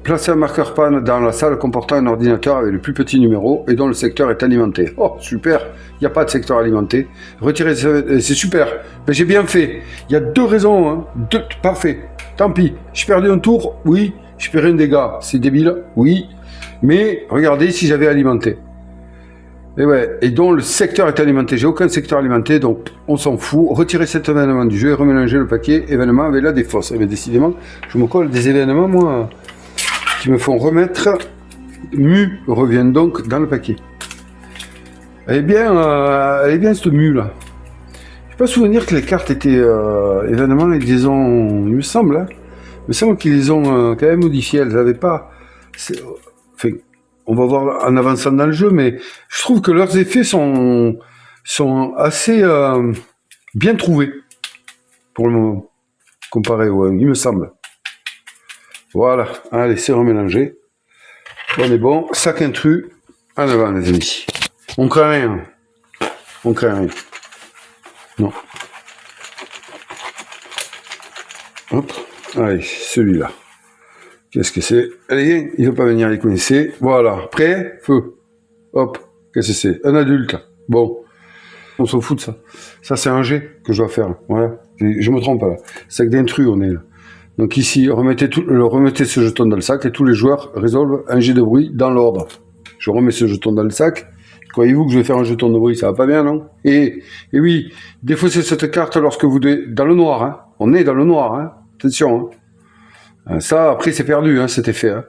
Placez un marqueur panne dans la salle comportant un ordinateur avec le plus petit numéro et dont le secteur est alimenté. Oh, super, il n'y a pas de secteur alimenté. Retirez, c'est super. Ben, j'ai bien fait. Il y a 2 raisons. Hein. 2, parfait. Tant pis. J'ai perdu un tour, oui. J'ai perdu un dégât, c'est débile, oui. Mais regardez si j'avais alimenté. Et ouais, et dont le secteur est alimenté. J'ai aucun secteur alimenté, donc on s'en fout. Retirez cet événement du jeu et remélanger le paquet événement avec la défausse. Et bien décidément, je me colle des événements, moi, qui me font remettre. Mu revient donc dans le paquet. Elle est bien cette mu là. Je n'ai pas souvenir que les cartes étaient événements, ils les ont, il me semble, hein. Il me semble qu'ils les ont quand même modifiées. Elles n'avaient pas. Enfin, on va voir en avançant dans le jeu, mais je trouve que leurs effets sont assez bien trouvés pour le moment, comparé il me semble. Voilà, allez, c'est remélangé. On est bon, sac intrus, en avant les amis. On craint rien. Non. Hop, allez, celui-là. Qu'est-ce que c'est? Allez, il ne veut pas venir les connaître. Voilà, prêt, feu. Hop, qu'est-ce que c'est? Un adulte. Bon, on s'en fout de ça. Ça, c'est un jet que je dois faire. Voilà, je me trompe là. Sac d'intrus, on est là. Donc ici, remettez ce jeton dans le sac et tous les joueurs résolvent un jet de bruit dans l'ordre. Je remets ce jeton dans le sac. Croyez-vous que je vais faire un jeton de bruit? Ça va pas bien, non? Et oui, défaussez cette carte lorsque vous dans le noir, hein. On est dans le noir, hein. Attention, hein. Ça, après, c'est perdu, hein, cet effet, hein.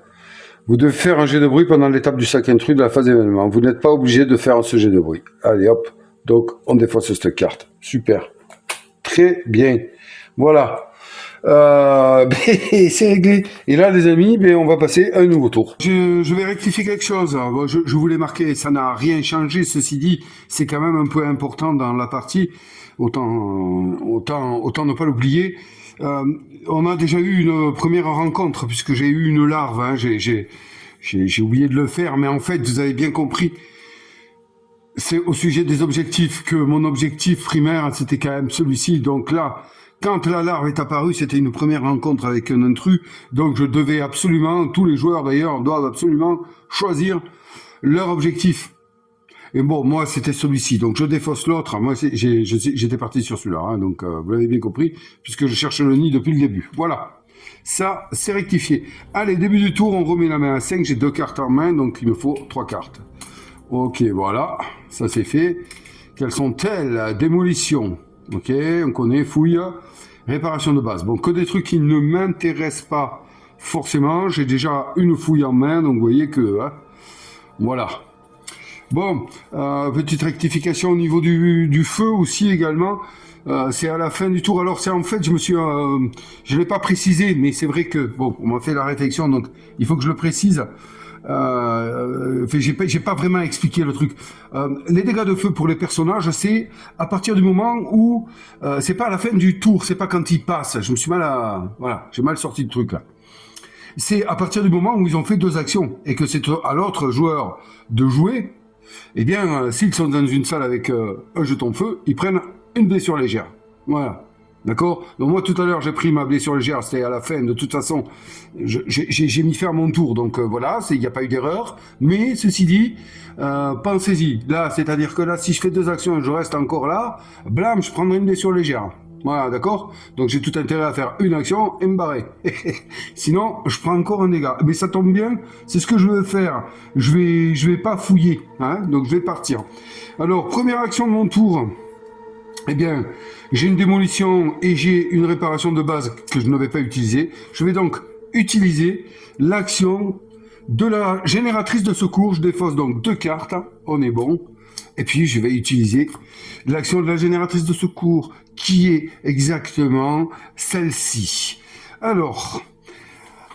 Vous devez faire un jet de bruit pendant l'étape du sac intrus de la phase événement. Vous n'êtes pas obligé de faire ce jet de bruit. Allez, hop. Donc, on défausse cette carte. Super. Très bien. Voilà. C'est réglé. Et là, les amis, on va passer à un nouveau tour. Je vais rectifier quelque chose. Bon, je voulais marquer, ça n'a rien changé. Ceci dit, c'est quand même un peu important dans la partie. Autant ne pas l'oublier. On a déjà eu une première rencontre, puisque j'ai eu une larve. Hein. J'ai oublié de le faire, mais en fait, vous avez bien compris. C'est au sujet des objectifs que mon objectif primaire, c'était quand même celui-ci. Donc là, quand la larve est apparue, c'était une première rencontre avec un intrus. Donc je devais absolument, tous les joueurs d'ailleurs, doivent absolument choisir leur objectif. Et bon, moi, c'était celui-ci. Donc je défausse l'autre. Moi, j'étais parti sur celui-là. Hein. Donc vous l'avez bien compris, puisque je cherche le nid depuis le début. Voilà. Ça, c'est rectifié. Allez, début du tour, on remet la main à 5. J'ai 2 cartes en main, donc il me faut 3 cartes. Ok, voilà, ça c'est fait. Quelles sont-elles? Démolition, ok, on connaît, fouille, réparation de base. Bon, que des trucs qui ne m'intéressent pas forcément. J'ai déjà une fouille en main, donc vous voyez que... Hein, voilà. Bon, petite rectification au niveau du feu aussi également. C'est à la fin du tour. Alors c'est en fait, je l'ai pas précisé, mais c'est vrai que, bon, on m'a fait la réflexion, donc il faut que je le précise. J'ai pas vraiment expliqué le truc. Les dégâts de feu pour les personnages, c'est à partir du moment où c'est pas à la fin du tour, c'est pas quand ils passent. Je me suis voilà, j'ai mal sorti le truc là. C'est à partir du moment où ils ont fait 2 actions et que c'est à l'autre joueur de jouer. Eh bien, s'ils sont dans une salle avec un jeton feu, ils prennent une blessure légère. Voilà. D'accord? Donc moi, tout à l'heure, j'ai pris ma blessure légère, c'était à la fin. De toute façon, j'ai mis faire mon tour. Donc voilà, il n'y a pas eu d'erreur. Mais ceci dit, pensez-y. Là, c'est-à-dire que là, si je fais 2 actions et je reste encore là, blam, je prendrai une blessure légère. Voilà, d'accord? Donc j'ai tout intérêt à faire une action et me barrer. Sinon, je prends encore un dégât. Mais ça tombe bien, c'est ce que je veux faire. Je vais pas fouiller, hein? Donc je vais partir. Alors, première action de mon tour. Eh bien, j'ai une démolition et j'ai une réparation de base que je n'avais pas utilisée. Je vais donc utiliser l'action de la génératrice de secours. Je défausse donc 2 cartes. On est bon. Et puis, je vais utiliser l'action de la génératrice de secours qui est exactement celle-ci. Alors,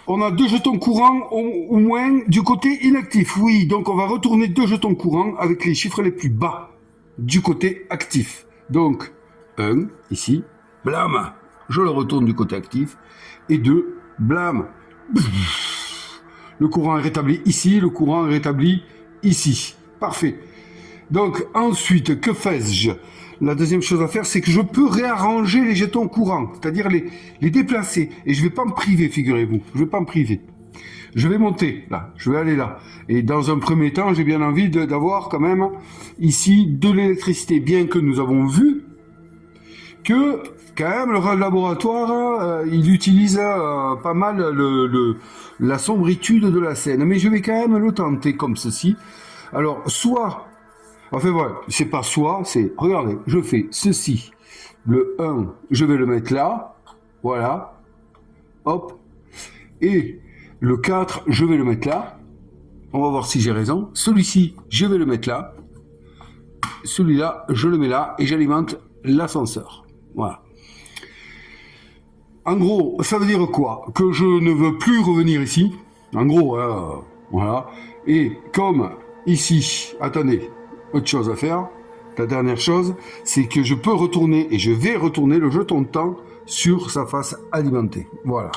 on a 2 jetons courants au moins du côté inactif. Oui, donc on va retourner 2 jetons courants avec les chiffres les plus bas du côté actif. Donc, 1, ici, blam, je le retourne du côté actif. Et 2, blam, le courant est rétabli ici, le courant est rétabli ici. Parfait. Donc, ensuite, que fais-je? La deuxième chose à faire, c'est que je peux réarranger les jetons courants, c'est-à-dire les déplacer. Et je ne vais pas me priver, figurez-vous. Je ne vais pas me priver. Je vais monter, là. Je vais aller là. Et dans un premier temps, j'ai bien envie d'avoir quand même ici de l'électricité. Bien que nous avons vu que, quand même, le laboratoire, il utilise pas mal la sombritude de la scène. Mais je vais quand même le tenter comme ceci. Alors, soit... Enfin voilà, c'est pas soit, c'est, regardez, je fais ceci, le 1, je vais le mettre là, voilà, hop, et le 4, je vais le mettre là, on va voir si j'ai raison, celui-ci, je vais le mettre là, celui-là, je le mets là, et j'alimente l'ascenseur, voilà. En gros, ça veut dire quoi? Que je ne veux plus revenir ici, en gros, voilà, et comme ici, attendez, autre chose à faire, la dernière chose, c'est que je peux retourner, et je vais retourner le jeton de temps sur sa face alimentée. Voilà.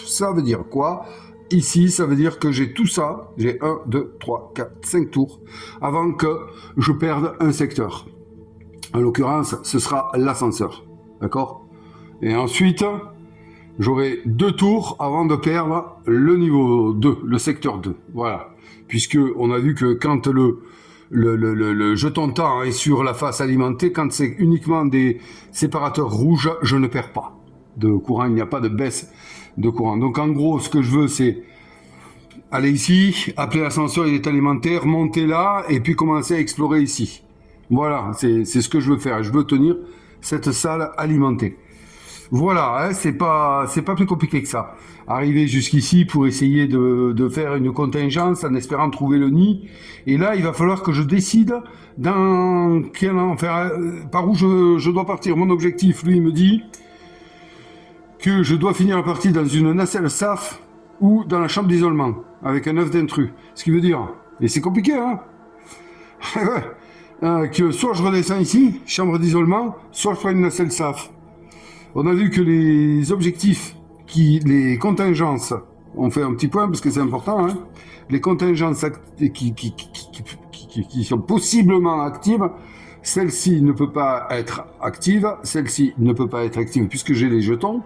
Ça veut dire quoi? Ici, ça veut dire que j'ai tout ça, j'ai 1, 2, 3, 4, 5 tours, avant que je perde un secteur. En l'occurrence, ce sera l'ascenseur. D'accord? Et ensuite, j'aurai 2 tours avant de perdre le niveau 2, le secteur 2. Voilà. Puisque on a vu que quand le jeton de temps est sur la face alimentée, quand c'est uniquement des séparateurs rouges, je ne perds pas de courant, il n'y a pas de baisse de courant. Donc en gros, ce que je veux, c'est aller ici, appeler l'ascenseur, il est alimentaire, monter là, et puis commencer à explorer ici. Voilà, c'est ce que je veux faire. Je veux tenir cette salle alimentée. Voilà, hein, c'est pas plus compliqué que ça. Arriver jusqu'ici pour essayer de faire une contingence en espérant trouver le nid. Et là, il va falloir que je décide dans quel enfin, par où je dois partir. Mon objectif, lui, il me dit que je dois finir la partie dans une nacelle SAF ou dans la chambre d'isolement avec un œuf d'intrus. Ce qui veut dire, et c'est compliqué, hein, que soit je redescends ici, chambre d'isolement, soit je prends une nacelle SAF. On a vu que les objectifs, les contingences, on fait un petit point parce que c'est important, hein, les contingences qui sont possiblement actives, celle-ci ne peut pas être active, celle-ci ne peut pas être active puisque j'ai les jetons.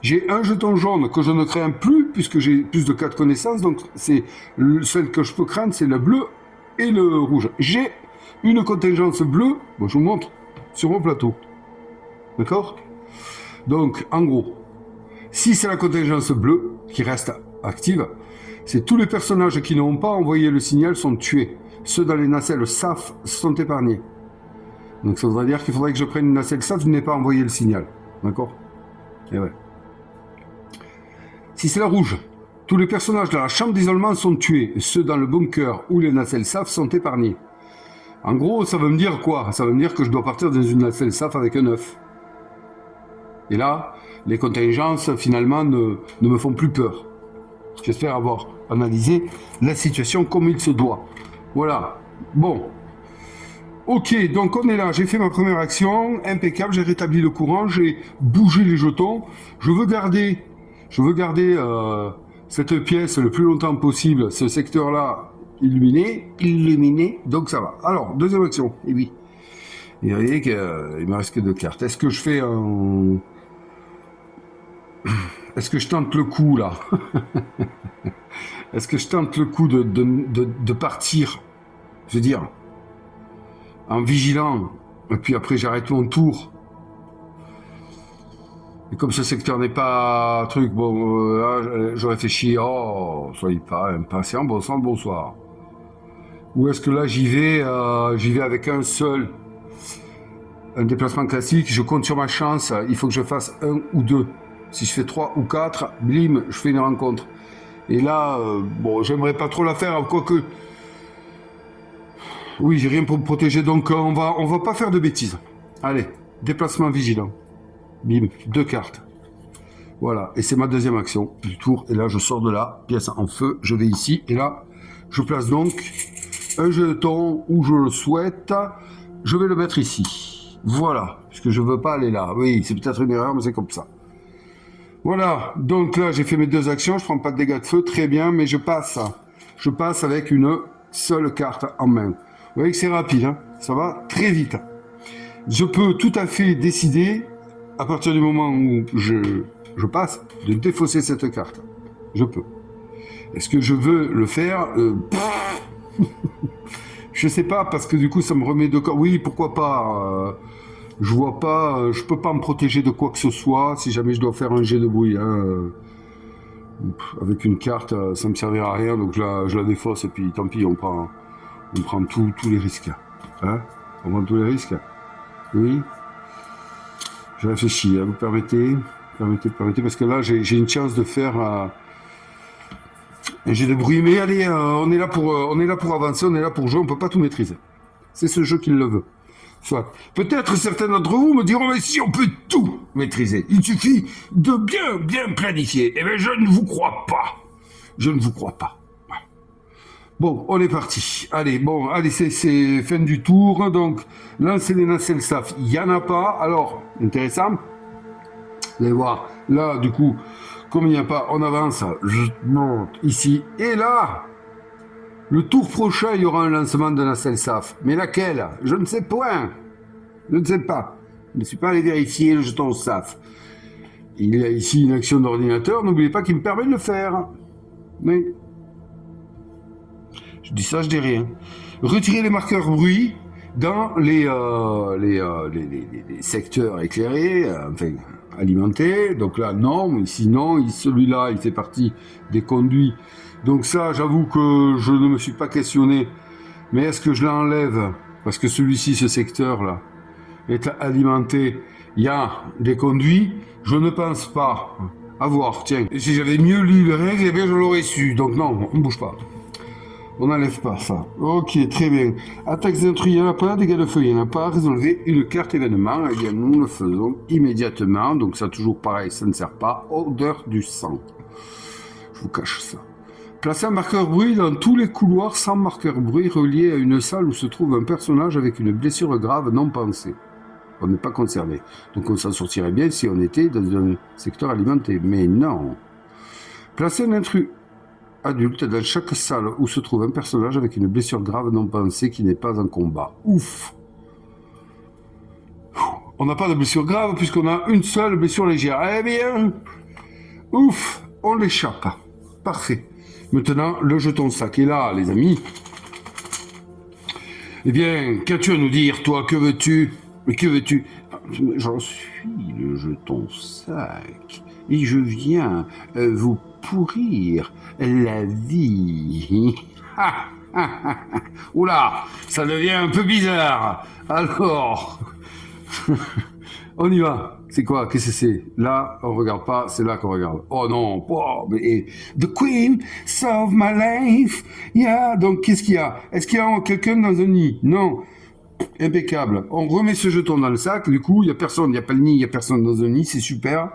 J'ai un jeton jaune que je ne crains plus puisque j'ai plus de cas de connaissances, donc c'est celle que je peux craindre, c'est le bleu et le rouge. J'ai une contingence bleue, bon, je vous montre sur mon plateau, d'accord? Donc, en gros, si c'est la contingence bleue qui reste active, c'est tous les personnages qui n'ont pas envoyé le signal sont tués. Ceux dans les nacelles SAF sont épargnés. Donc ça voudrait dire qu'il faudrait que je prenne une nacelle SAF, je n'ai pas envoyé le signal. D'accord? Et ouais. Si c'est la rouge, tous les personnages de la chambre d'isolement sont tués. Ceux dans le bunker ou les nacelles SAF sont épargnés. En gros, ça veut me dire quoi? Ça veut me dire que je dois partir dans une nacelle SAF avec un œuf. Et là, les contingences, finalement, ne me font plus peur. J'espère avoir analysé la situation comme il se doit. Voilà. Bon. Ok, donc on est là. J'ai fait ma première action. Impeccable. J'ai rétabli le courant. J'ai bougé les jetons. Je veux garder cette pièce le plus longtemps possible. Ce secteur-là illuminé. Donc ça va. Alors, deuxième action. Et oui. Et vous voyez qu'il me reste que 2 cartes. Est-ce que je fais un... Est-ce que je tente le coup, là? Est-ce que je tente le coup de partir, je veux dire, en vigilant, et puis après j'arrête mon tour. Et comme ce secteur n'est pas truc, bon, là, je réfléchis, oh, soyez pas impatient, bon sang, bonsoir. Ou est-ce que là j'y vais avec un déplacement classique, je compte sur ma chance, il faut que je fasse 1 ou 2. Si je fais 3 ou 4, blim, je fais une rencontre. Et là, bon, j'aimerais pas trop la faire, quoique... Oui, j'ai rien pour me protéger, donc on va pas faire de bêtises. Allez, déplacement vigilant. Bim, 2 cartes. Voilà, et c'est ma deuxième action du tour. Et là, je sors de là, pièce en feu, je vais ici. Et là, je place donc un jeton où je le souhaite. Je vais le mettre ici. Voilà, puisque je veux pas aller là. Oui, c'est peut-être une erreur, mais c'est comme ça. Voilà, donc là j'ai fait mes 2 actions, je prends pas de dégâts de feu, très bien, mais je passe avec une seule carte en main. Vous voyez que c'est rapide, hein, ça va très vite. Je peux tout à fait décider, à partir du moment où je passe, de défausser cette carte. Je peux. Est-ce que je veux le faire? Je sais pas, parce que du coup ça me remet de... Oui, pourquoi pas je vois pas, je peux pas me protéger de quoi que ce soit si jamais je dois faire un jet de bruit. Hein. Avec une carte, ça me servira à rien, donc je la défausse et puis tant pis, on prend tous les risques. Hein, on prend tous les risques. Oui. Je réfléchis. Hein. Vous permettez, parce que là j'ai une chance de faire un jet de bruit. Mais allez, on est là pour avancer, on est là pour jouer. On peut pas tout maîtriser. C'est ce jeu qui le veut. Soit. Peut-être certains d'entre vous me diront, mais si on peut tout maîtriser, il suffit de bien planifier. Eh bien, je ne vous crois pas. Je ne vous crois pas. Bon, on est parti. Allez, c'est fin du tour. Donc, lancer les nacelles SAF, il n'y en a pas. Alors, intéressant. Vous allez voir, là, du coup, comme il n'y a pas, on avance. Je monte ici. Et là, le tour prochain, il y aura un lancement de nacelle SAF. Mais laquelle? Je ne sais point. Je ne sais pas. Je ne suis pas allé vérifier le jeton SAF. Il y a ici une action d'ordinateur. N'oubliez pas qu'il me permet de le faire. Mais... je dis ça, je dis rien. Retirer les marqueurs bruit dans les secteurs éclairés. Enfin, alimenté. Donc là, non, mais sinon, celui-là, il fait partie des conduits. Donc ça, j'avoue que je ne me suis pas questionné. Mais est-ce que je l'enlève? Parce que celui-ci, ce secteur-là, est alimenté. Il y a des conduits. Je ne pense pas. À voir, tiens. Si j'avais mieux lu les règles, eh bien, je l'aurais su. Donc non, on ne bouge pas. On n'enlève pas ça. Ok, très bien. Attaque d'intrus, il n'y en a pas. Dégâts de feu, il n'y en a pas. Résolvez une carte événement. Eh bien, nous le faisons immédiatement. Donc ça, toujours pareil, ça ne sert pas. Odeur du sang. Je vous cache ça. Placez un marqueur bruit dans tous les couloirs sans marqueur bruit relié à une salle où se trouve un personnage avec une blessure grave non pensée. On n'est pas concerné. Donc on s'en sortirait bien si on était dans un secteur alimenté. Mais non. Placez un intrus adulte dans chaque salle où se trouve un personnage avec une blessure grave non pensée qui n'est pas en combat. Ouf. On n'a pas de blessure grave puisqu'on a une seule blessure légère. Eh bien, ouf, on l'échappe. Parfait. Maintenant, le jeton sac est là, les amis. Eh bien, qu'as-tu à nous dire, toi? Que veux-tu? Mais que veux-tu? J'en suis le jeton sac. Et je viens vous pourrir la vie. Oula, ça devient un peu bizarre. Alors, on y va. C'est quoi? Qu'est-ce que c'est? Là, on regarde pas, c'est là qu'on regarde. Oh non, oh, mais The Queen of my life. Yeah. Donc, qu'est-ce qu'il y a? Est-ce qu'il y a quelqu'un dans un nid? Non. Impeccable. On remet ce jeton dans le sac. Du coup, il y a personne. Il n'y a pas le nid, il y a personne dans un nid. C'est super.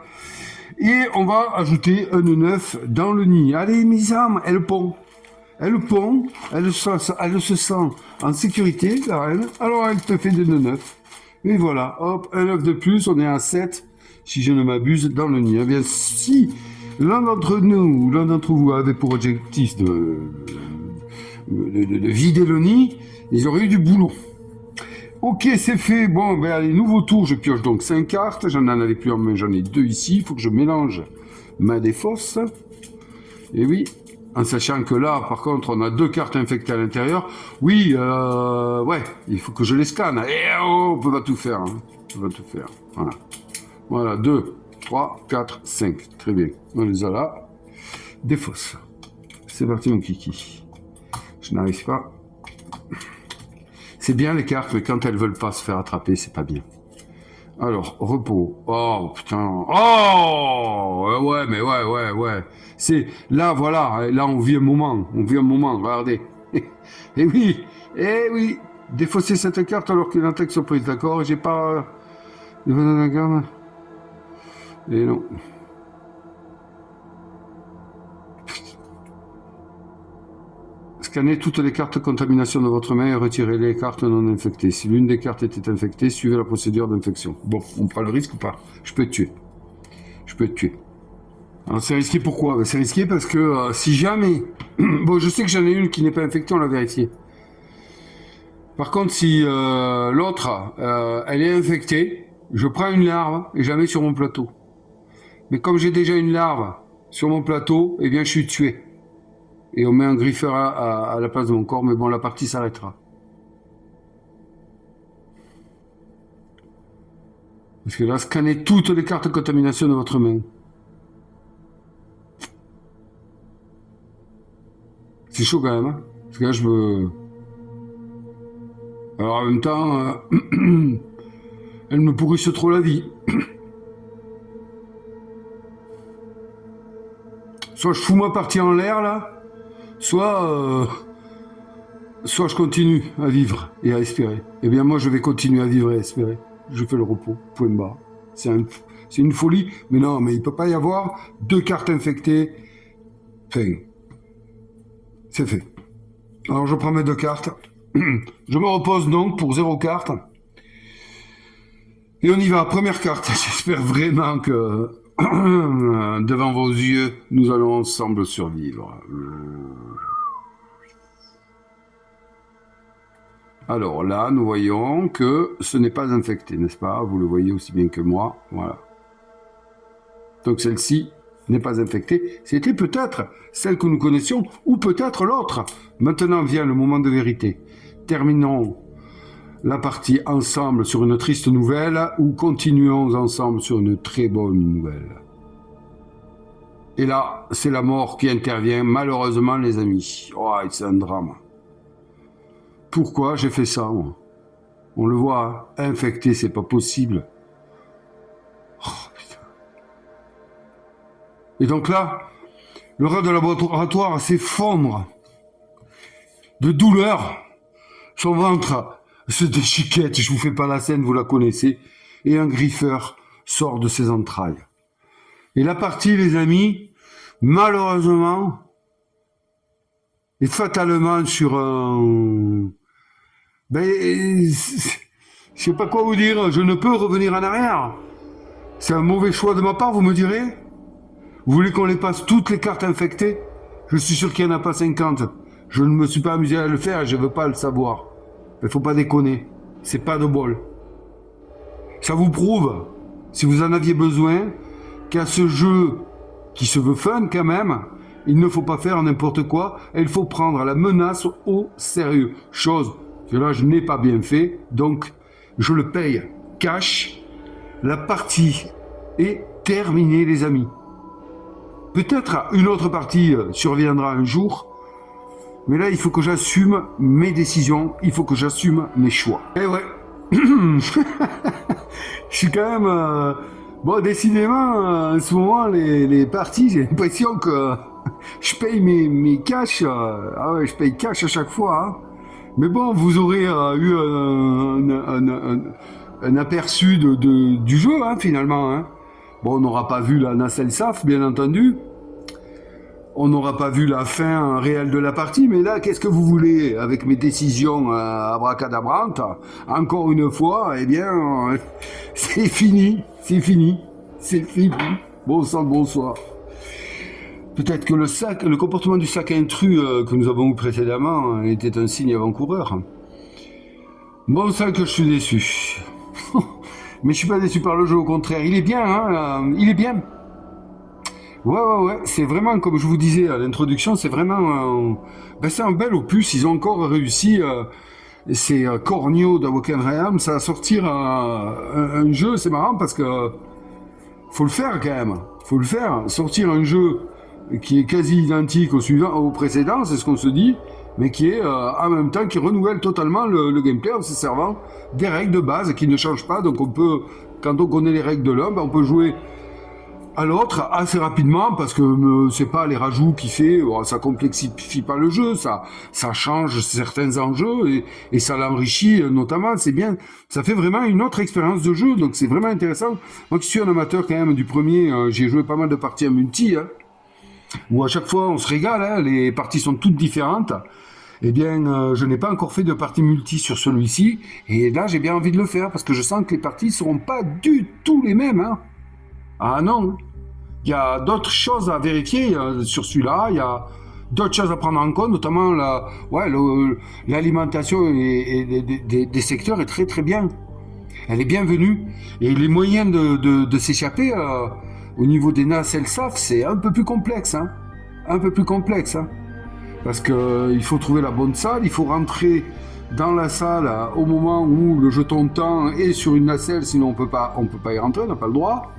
Et on va ajouter un 9 dans le nid. Allez, mes âmes, elle pond. Elle pond. Elle se sent en sécurité, la reine. Alors, elle te fait des 9. Et voilà, hop, un œuf de plus, on est à 7, si je ne m'abuse, dans le nid. Eh bien, si l'un d'entre nous, l'un d'entre vous avait pour objectif de vider le nid, ils auraient eu du boulot. Ok, c'est fait. Bon, ben allez, nouveau tour, je pioche donc 5 cartes. J'en avais plus en main, j'en ai 2 ici. Il faut que je mélange ma défausse. Et oui, en sachant que là, par contre, on a 2 cartes infectées à l'intérieur. Oui, ouais, il faut que je les scanne. Et oh, on peut pas tout faire. Hein. On peut pas tout faire. Voilà. Voilà, 2, 3, 4, 5. Très bien. On les a là. Défausse. C'est parti, mon kiki. Je n'arrive pas. C'est bien les cartes, mais quand elles veulent pas se faire attraper, c'est pas bien. Alors, repos. Oh, putain. Oh, ouais, mais ouais. C'est, là, voilà, là, on vit un moment, regardez. Et oui, défausser cette carte alors qu'il y a une attaque surprise, d'accord, j'ai pas... Et non. Scannez toutes les cartes contamination de votre main et retirez les cartes non infectées. Si l'une des cartes était infectée, suivez la procédure d'infection. Bon, on prend le risque ou pas? Je peux te tuer. Alors c'est risqué pourquoi? C'est risqué parce que si jamais... bon, je sais que j'en ai une qui n'est pas infectée, on l'a vérifié. Par contre, si l'autre, elle est infectée, je prends une larve et je la mets sur mon plateau. Mais comme j'ai déjà une larve sur mon plateau, eh bien je suis tué. Et on met un griffeur à la place de mon corps, mais bon, la partie s'arrêtera. Parce que là, scannez toutes les cartes de contamination de votre main. C'est chaud quand même, hein. Parce que là, je veux... Alors en même temps, elle me pourrisse trop la vie. Soit je fous ma partie en l'air, là, soit je continue à vivre et à espérer. Eh bien, moi, je vais continuer à vivre et à espérer. Je fais le repos, point barre. C'est une folie, mais non, mais il peut pas y avoir 2 cartes infectées. Enfin, c'est fait. Alors, je prends mes 2 cartes. Je me repose donc pour 0 carte. Et on y va, première carte. J'espère vraiment que devant vos yeux, nous allons ensemble survivre. Alors là, nous voyons que ce n'est pas infecté, n'est-ce pas? Vous le voyez aussi bien que moi. Voilà. Donc celle-ci n'est pas infectée. C'était peut-être celle que nous connaissions, ou peut-être l'autre. Maintenant vient le moment de vérité. Terminons la partie ensemble sur une triste nouvelle ou continuons ensemble sur une très bonne nouvelle. Et là, c'est la mort qui intervient, malheureusement, les amis. Oh, c'est un drame. Pourquoi j'ai fait ça, moi? On le voit, hein, infecté, c'est pas possible. Oh, putain. Et donc là, le rat de laboratoire s'effondre de douleur. Son ventre se déchiquette, je vous fais pas la scène, vous la connaissez. Et un griffeur sort de ses entrailles. Et la partie, les amis, malheureusement, est fatalement sur un... je sais pas quoi vous dire, je ne peux revenir en arrière. C'est un mauvais choix de ma part, vous me direz? Vous voulez qu'on les passe toutes les cartes infectées? Je suis sûr qu'il n'y en a pas 50. Je ne me suis pas amusé à le faire et je veux pas le savoir. Mais faut pas déconner. C'est pas de bol. Ça vous prouve, si vous en aviez besoin, qu'à ce jeu qui se veut fun quand même, il ne faut pas faire n'importe quoi et il faut prendre la menace au sérieux. Chose que là je n'ai pas bien fait, donc je le paye cash. La partie est terminée, les amis. Peut-être une autre partie surviendra un jour, mais là il faut que j'assume mes décisions, il faut que j'assume mes choix. Et ouais, je suis quand même... Bon, décidément, en ce moment, les parties, j'ai l'impression que je paye mes cash. Ah ouais, je paye cash à chaque fois. Hein. Mais bon, vous aurez eu un aperçu du jeu, hein, finalement. Hein. Bon, on n'aura pas vu la nacelle SAF, bien entendu. On n'aura pas vu la fin réelle de la partie, mais là, qu'est-ce que vous voulez avec mes décisions abracadabrantes? Encore une fois, eh bien, c'est fini, c'est fini, c'est fini. Bon sang, bonsoir. Peut-être que le comportement du sac intrus que nous avons eu précédemment était un signe avant-coureur. Bon sang que je suis déçu. Mais je suis pas déçu par le jeu, au contraire. Il est bien, hein, il est bien. Ouais, c'est vraiment, comme je vous disais à l'introduction, c'est vraiment c'est un bel opus. Ils ont encore réussi, ces corneaux d'Awoken à sortir un jeu. C'est marrant parce que faut le faire quand même. Faut le faire. Sortir un jeu qui est quasi identique au précédent, c'est ce qu'on se dit, mais qui est en même temps qui renouvelle totalement le gameplay en se servant des règles de base qui ne changent pas. Donc on peut, quand on connaît les règles de l'un, on peut jouer à l'autre assez rapidement parce que c'est pas les rajouts qui fait, ça complexifie pas le jeu, ça change certains enjeux et ça l'enrichit notamment, c'est bien, ça fait vraiment une autre expérience de jeu, donc c'est vraiment intéressant. Moi qui suis un amateur quand même du premier, j'ai joué pas mal de parties en multi, hein, où à chaque fois on se régale, hein, les parties sont toutes différentes. Eh bien, je n'ai pas encore fait de partie multi sur celui-ci, et là j'ai bien envie de le faire parce que je sens que les parties seront pas du tout les mêmes, hein. Ah non, il y a d'autres choses à vérifier sur celui-là, il y a d'autres choses à prendre en compte, notamment l'alimentation des secteurs est très très bien. Elle est bienvenue. Et les moyens de s'échapper au niveau des nacelles SAF, c'est un peu plus complexe. Hein. Un peu plus complexe. Hein. Parce qu'il faut trouver la bonne salle, il faut rentrer dans la salle au moment où le jeton temps est sur une nacelle, sinon on peut pas y rentrer, on n'a pas le droit.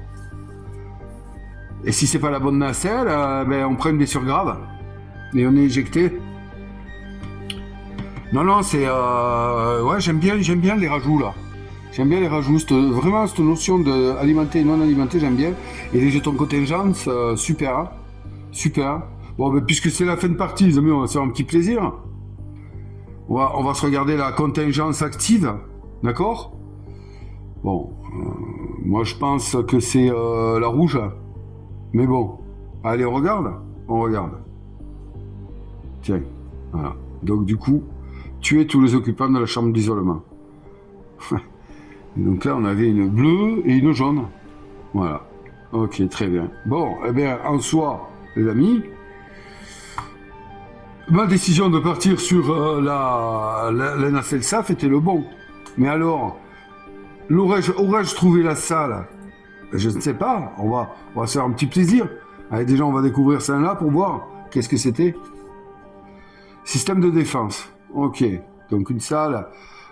Et si c'est pas la bonne nacelle, on prend une blessure grave et on est éjecté. Non, c'est ouais, j'aime bien les rajouts là. J'aime bien les rajouts, vraiment cette notion de alimenter et non alimenter, j'aime bien. Et les jetons contingence, super, hein. Super. Bon, puisque c'est la fin de partie, les amis, on va se faire un petit plaisir. On va se regarder la contingence active, d'accord? Bon, moi je pense que c'est la rouge. Mais bon, allez, on regarde. Tiens, voilà. Donc du coup, tuer tous les occupants de la chambre d'isolement. Donc là, on avait une bleue et une jaune. Voilà. Ok, très bien. Bon, eh bien, en soi, les amis, ma décision de partir sur la nacelle SAF était le bon. Mais alors, aurais-je trouvé la salle? Je ne sais pas, on va se faire un petit plaisir. Allez, déjà, on va découvrir ça là pour voir qu'est-ce que c'était. Système de défense. Ok, donc une salle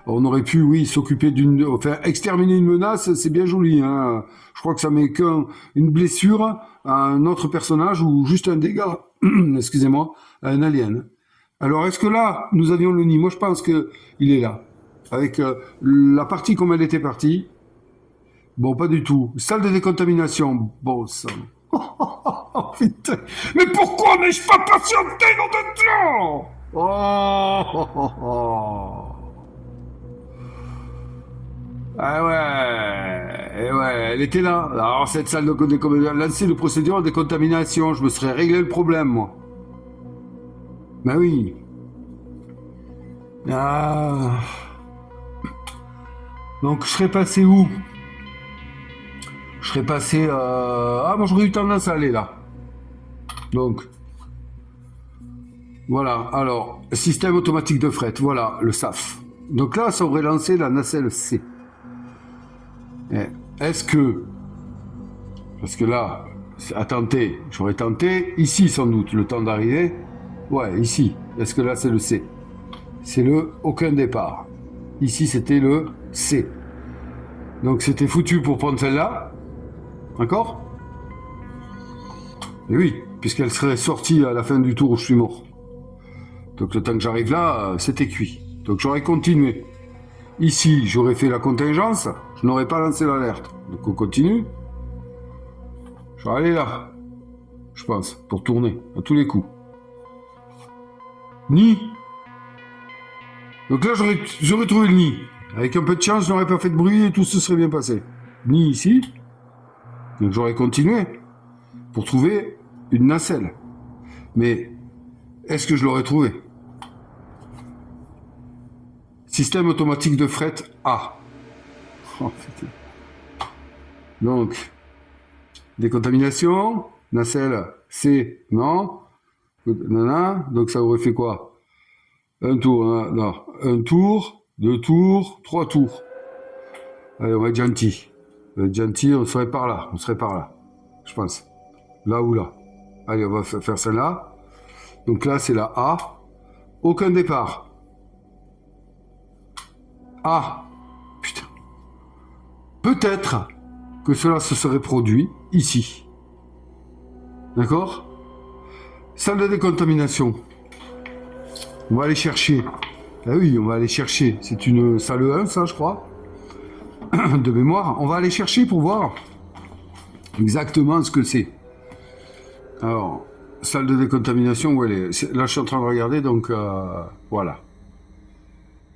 On aurait pu, oui, s'occuper enfin, exterminer une menace, c'est bien joli, hein. Je crois que ça met qu'une blessure à un autre personnage ou juste un dégât, excusez-moi, à un alien. Alors, est-ce que là, nous avions le nid? Moi, je pense que il est là. Avec la partie comme elle était partie. Bon, pas du tout. Salle de décontamination. Bon, ça... Oh, putain. Mais pourquoi n'ai-je pas patienté dans de temps? Oh. Ah ouais, et ouais, elle était là. Alors cette salle de décontamination, lancer le procédure de décontamination, je me serais réglé le problème, moi. Ben oui. Ah. Donc je serais passé où? Je serais passé... Ah, moi j'aurais eu tendance à aller là. Donc, voilà. Alors, système automatique de fret, voilà, le SAF. Donc là, ça aurait lancé la nacelle C. Est-ce que... Parce que là, à tenter, j'aurais tenté, ici sans doute, le temps d'arriver. Ouais, ici. Est-ce que là, c'est le C? C'est le aucun départ. Ici, c'était le C. Donc c'était foutu pour prendre celle-là. D'accord? Et oui, puisqu'elle serait sortie à la fin du tour où je suis mort. Donc le temps que j'arrive là, c'était cuit. Donc j'aurais continué. Ici, j'aurais fait la contingence, je n'aurais pas lancé l'alerte. Donc on continue. Je vais aller là, je pense, pour tourner, à tous les coups. Nid. Donc là, j'aurais trouvé le nid. Avec un peu de chance, je n'aurais pas fait de bruit et tout se serait bien passé. Nid ici. Donc j'aurais continué pour trouver une nacelle. Mais est-ce que je l'aurais trouvé? Système automatique de fret A. Oh, putain. Donc, décontamination, nacelle C, non. Nana, donc ça aurait fait quoi? Un tour, non. Un tour, 2 tours, 3 tours. Allez, on va être gentil. On va être gentil, on serait par là. On serait par là. Je pense. Là ou là. Allez, on va faire celle-là. Donc là, c'est la A. Aucun départ. Ah, putain. Peut-être que cela se serait produit ici. D'accord? Salle de décontamination. On va aller chercher. Ah oui, on va aller chercher. C'est une salle 1, ça, je crois. De mémoire. On va aller chercher pour voir exactement ce que c'est. Alors, salle de décontamination, où elle est? Là, je suis en train de regarder, donc voilà.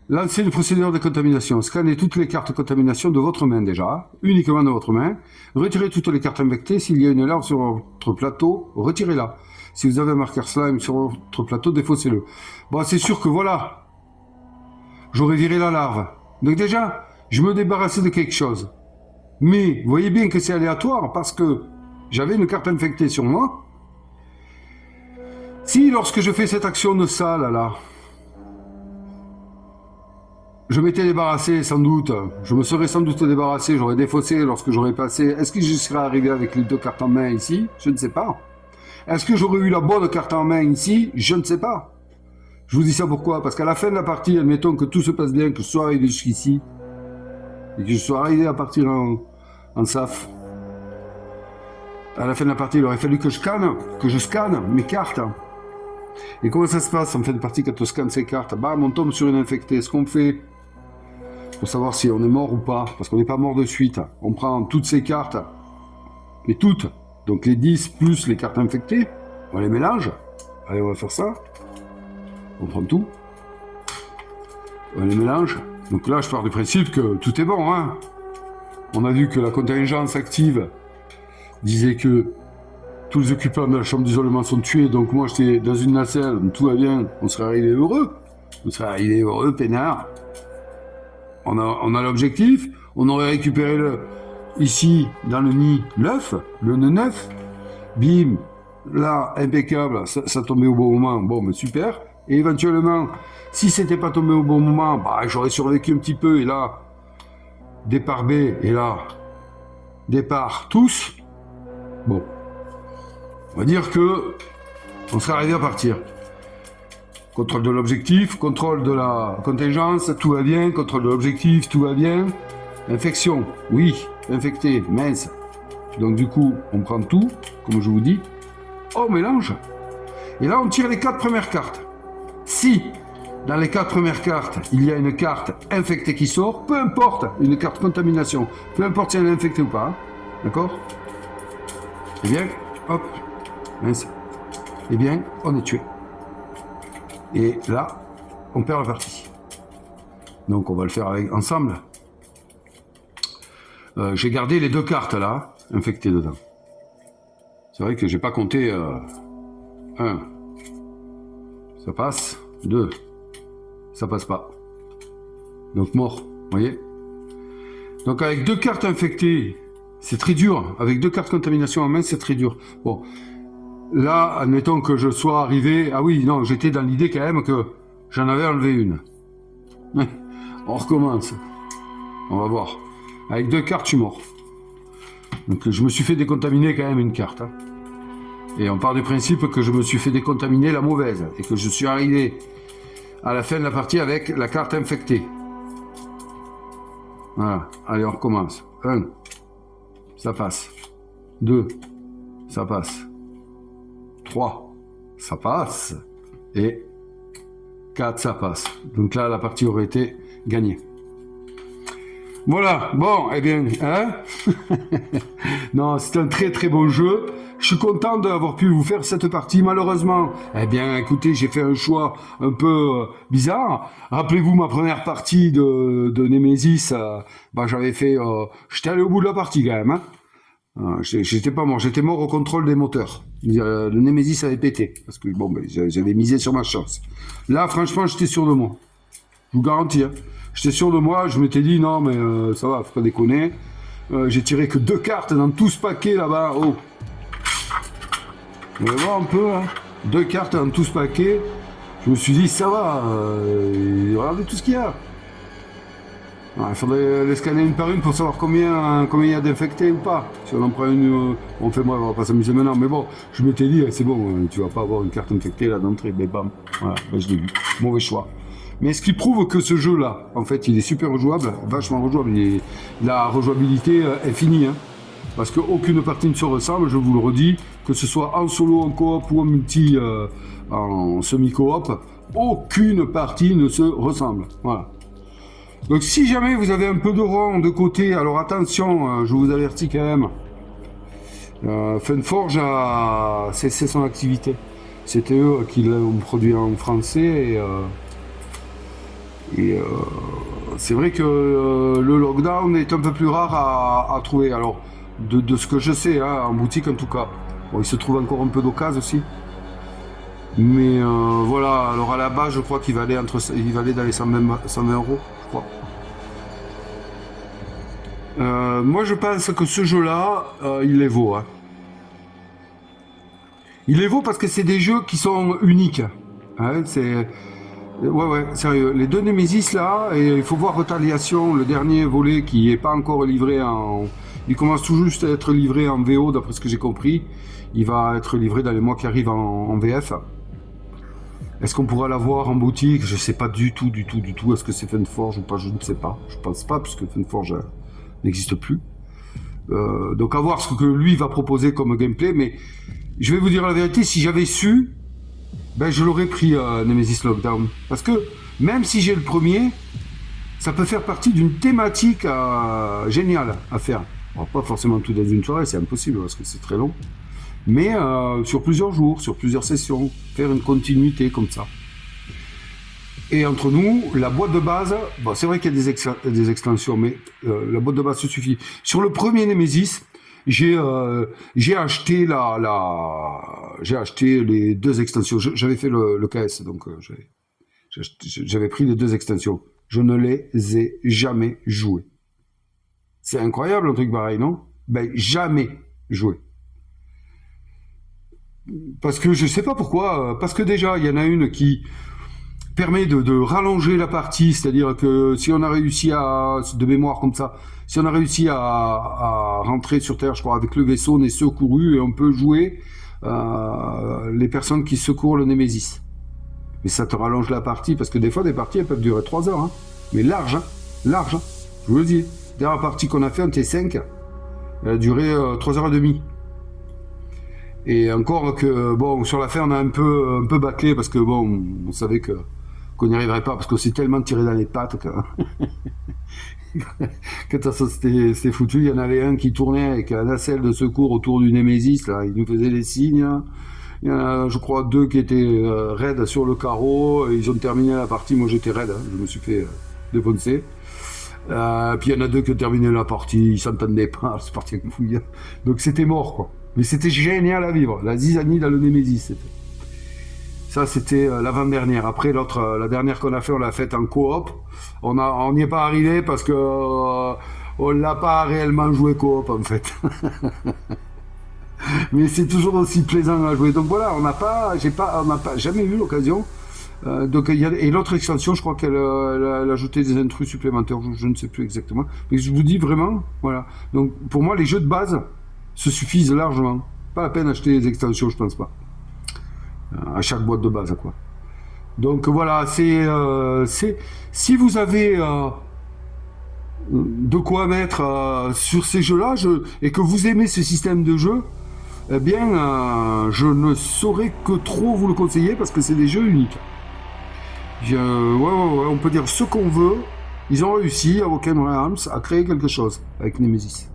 Lancez le procédure de décontamination. Scannez toutes les cartes de contamination de votre main déjà, uniquement de votre main. Retirez toutes les cartes infectées. S'il y a une larve sur votre plateau, retirez-la. Si vous avez un marqueur slime sur votre plateau, défaussez-le. Bon, c'est sûr que voilà. J'aurais viré la larve. Donc déjà, je me débarrassais de quelque chose. Mais, vous voyez bien que c'est aléatoire parce que j'avais une carte infectée sur moi. Si, lorsque je fais cette action de salle, là, je m'étais débarrassé, sans doute. Je me serais sans doute débarrassé, j'aurais défaussé lorsque j'aurais passé. Est-ce que je serais arrivé avec les 2 cartes en main ici? Je ne sais pas. Est-ce que j'aurais eu la bonne carte en main ici? Je ne sais pas. Je vous dis ça pourquoi? Parce qu'à la fin de la partie, admettons que tout se passe bien, que je sois arrivé jusqu'ici, et que je sois arrivé à partir en SAF. À la fin de la partie, il aurait fallu que je scanne mes cartes. Et comment ça se passe en fin de partie quand on scanne ces cartes? Bam, on tombe sur une infectée. Ce qu'on fait pour savoir si on est mort ou pas, parce qu'on n'est pas mort de suite, on prend toutes ces cartes, et toutes, donc les 10 plus les cartes infectées, on les mélange. Allez, on va faire ça. On prend tout. On les mélange. Donc là, je pars du principe que tout est bon, hein. On a vu que la contingence active disait que tous les occupants de la chambre d'isolement sont tués, donc moi j'étais dans une nacelle, tout va bien, on serait arrivé heureux. On serait arrivé heureux, peinard. On a l'objectif, on aurait récupéré ici, dans le nid, l'œuf, le nœud neuf. Bim, là, impeccable, ça tombait au bon moment, bon, mais super. Et éventuellement, si c'était pas tombé au bon moment, bah, j'aurais survécu un petit peu, et là, départ B, et là, départ tous. Bon, on va dire que on serait arrivé à partir. Contrôle de l'objectif, contrôle de la contingence, tout va bien. Contrôle de l'objectif, tout va bien. Infection, oui. Infecté, mince. Donc du coup, on prend tout, comme je vous dis. On mélange. Et là, on tire les 4 premières cartes. Si, dans les 4 premières cartes, il y a une carte infectée qui sort, peu importe, une carte contamination, peu importe si elle est infectée ou pas, hein, d'accord? Eh bien, hop, mince. Eh bien, on est tué. Et là, on perd la partie. Donc, on va le faire ensemble. J'ai gardé les 2 cartes là, infectées dedans. C'est vrai que j'ai pas compté 1. Ça passe. 2. Ça passe pas. Donc mort, vous voyez. Donc avec 2 cartes infectées, c'est très dur. Avec 2 cartes contamination en main, c'est très dur. Bon, là, admettons que je sois arrivé... Ah oui, non, j'étais dans l'idée quand même que j'en avais enlevé une. On recommence. On va voir. Avec 2 cartes, je suis mort. Donc je me suis fait décontaminer quand même une carte. Hein. Et on part du principe que je me suis fait décontaminer la mauvaise. Et que je suis arrivé à la fin de la partie avec la carte infectée. Voilà. Allez, on recommence. 1. Ça passe. 2. Ça passe. 3. Ça passe. Et 4. Ça passe. Donc là, la partie aurait été gagnée. Voilà, bon, eh bien, hein. Non, c'est un très très bon jeu. Je suis content d'avoir pu vous faire cette partie. Malheureusement, eh bien, écoutez, j'ai fait un choix un peu bizarre. Rappelez-vous ma première partie de Nemesis. J'avais fait, j'étais allé au bout de la partie quand même. Hein. J'étais pas mort, j'étais mort au contrôle des moteurs. Le Nemesis avait pété parce que bon, j'avais misé sur ma chance. Là, franchement, j'étais sûr de moi. Je vous garantis. Hein. J'étais sûr de moi, je m'étais dit non mais ça va, faut pas déconner. J'ai tiré que 2 cartes dans tout ce paquet là-bas. Oh. Vous allez voir un peu, hein. 2 cartes dans tout ce paquet. Je me suis dit ça va, regardez tout ce qu'il y a. Il faudrait les scanner une par une pour savoir combien il y a d'infectés ou pas. Si on en prend une, on va pas s'amuser maintenant. Mais bon, je m'étais dit c'est bon, tu vas pas avoir une carte infectée là d'entrée. Mais bam, voilà, je l'ai vu. Mauvais choix. Mais ce qui prouve que ce jeu-là, en fait, il est super rejouable, vachement rejouable. La rejouabilité est finie, hein, parce qu'aucune partie ne se ressemble, je vous le redis, que ce soit en solo, en coop ou en multi, en semi-coop, aucune partie ne se ressemble. Voilà. Donc si jamais vous avez un peu de rond de côté, alors attention, je vous avertis quand même, Funforge a cessé son activité. C'était eux qui l'ont produit en français et c'est vrai que le lockdown est un peu plus rare à trouver. Alors, de ce que je sais, hein, en boutique en tout cas. Bon, il se trouve encore un peu d'occasion aussi. Mais voilà, alors à la base, je crois qu'il va aller dans les 120 euros, je crois. Moi, je pense que ce jeu-là, il les vaut. Hein. Il les vaut parce que c'est des jeux qui sont uniques. Hein, Ouais, sérieux. Les 2 Nemesis là, et il faut voir Retaliation, le dernier volet qui est pas encore livré en... Il commence tout juste à être livré en VO d'après ce que j'ai compris. Il va être livré dans les mois qui arrivent en VF. Est-ce qu'on pourra l'avoir en boutique? Je sais pas du tout. Est-ce que c'est Funforge ou pas? Je ne sais pas. Je pense pas puisque Funforge n'existe plus. Donc à voir ce que lui va proposer comme gameplay. Mais je vais vous dire la vérité, si j'avais su... je l'aurais pris Nemesis Lockdown. Parce que même si j'ai le premier, ça peut faire partie d'une thématique géniale à faire. Alors, pas forcément tout dans une soirée, c'est impossible parce que c'est très long. Mais sur plusieurs jours, sur plusieurs sessions, faire une continuité comme ça. Et entre nous, la boîte de base, c'est vrai qu'il y a des extensions, mais la boîte de base se suffit. Sur le premier Nemesis, j'ai acheté j'ai acheté les 2 extensions. J'avais fait le KS, donc j'avais pris les 2 extensions. Je ne les ai jamais jouées. C'est incroyable un truc pareil, non? Jamais joué. Parce que je sais pas pourquoi. Parce que déjà, il y en a une qui permet de rallonger la partie, c'est-à-dire que si on a réussi de mémoire comme ça, si on a réussi à rentrer sur Terre, je crois, avec le vaisseau, on est secouru et on peut jouer les personnes qui secourent le Nemesis. Mais ça te rallonge la partie, parce que des fois, des parties, elles peuvent durer 3 heures. Hein. Mais large, hein. Large. Hein. Je vous le dis. Dernière partie qu'on a fait en T5, elle a duré 3h30. Et encore que, bon, sur la fin, on a un peu bâclé, parce que, bon, on savait qu'on n'y arriverait pas, parce qu'on s'est tellement tiré dans les pattes que... Quand ça c'était foutu, il y en avait un qui tournait avec un nacelle de secours autour du Némésis, là, il nous faisait des signes. Il y en a, je crois, 2 qui étaient raides sur le carreau, ils ont terminé la partie, moi j'étais raide, hein, je me suis fait défoncer. Puis il y en a 2 qui ont terminé la partie, ils s'entendaient pas, c'est parti avec fouille. Donc c'était mort, quoi. Mais c'était génial à vivre, la zizanie dans le Némésis, c'était. Ça, c'était l'avant-dernière. Après, l'autre, la dernière qu'on a fait, on l'a faite en coop. On n'y est pas arrivé parce que on l'a pas réellement joué coop, en fait. Mais c'est toujours aussi plaisant à jouer. Donc voilà, on n'a pas jamais eu l'occasion. Et l'autre extension, je crois qu'elle a ajouté des intrus supplémentaires. Je ne sais plus exactement. Mais je vous dis vraiment, voilà. Donc pour moi, les jeux de base se suffisent largement. Pas la peine d'acheter des extensions, je pense pas. À chaque boîte de base, quoi. Donc voilà, si vous avez de quoi mettre sur ces jeux-là, et que vous aimez ce système de jeu, eh bien, je ne saurais que trop vous le conseiller parce que c'est des jeux uniques. Ouais, on peut dire ce qu'on veut. Ils ont réussi à Woken Realms à créer quelque chose avec Nemesis.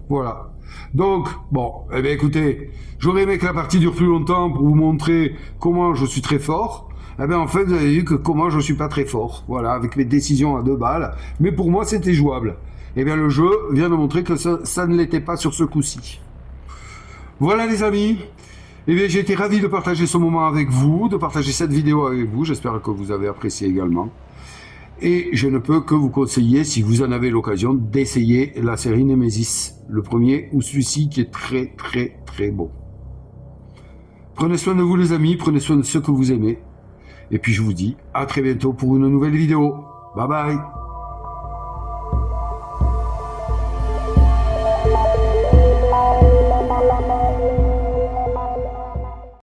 Voilà. Donc, bon, eh bien écoutez, j'aurais aimé que la partie dure plus longtemps pour vous montrer comment je suis très fort. Eh bien en fait, vous avez vu que comment je suis pas très fort. Voilà, avec mes décisions à 2 balles. Mais pour moi, c'était jouable. Eh bien le jeu vient de montrer que ça ne l'était pas sur ce coup-ci. Voilà les amis. Eh bien j'ai été ravi de partager ce moment avec vous, de partager cette vidéo avec vous. J'espère que vous avez apprécié également. Et je ne peux que vous conseiller, si vous en avez l'occasion, d'essayer la série Nemesis, le premier ou celui-ci qui est très très très beau. Prenez soin de vous les amis, prenez soin de ceux que vous aimez. Et puis je vous dis à très bientôt pour une nouvelle vidéo. Bye bye.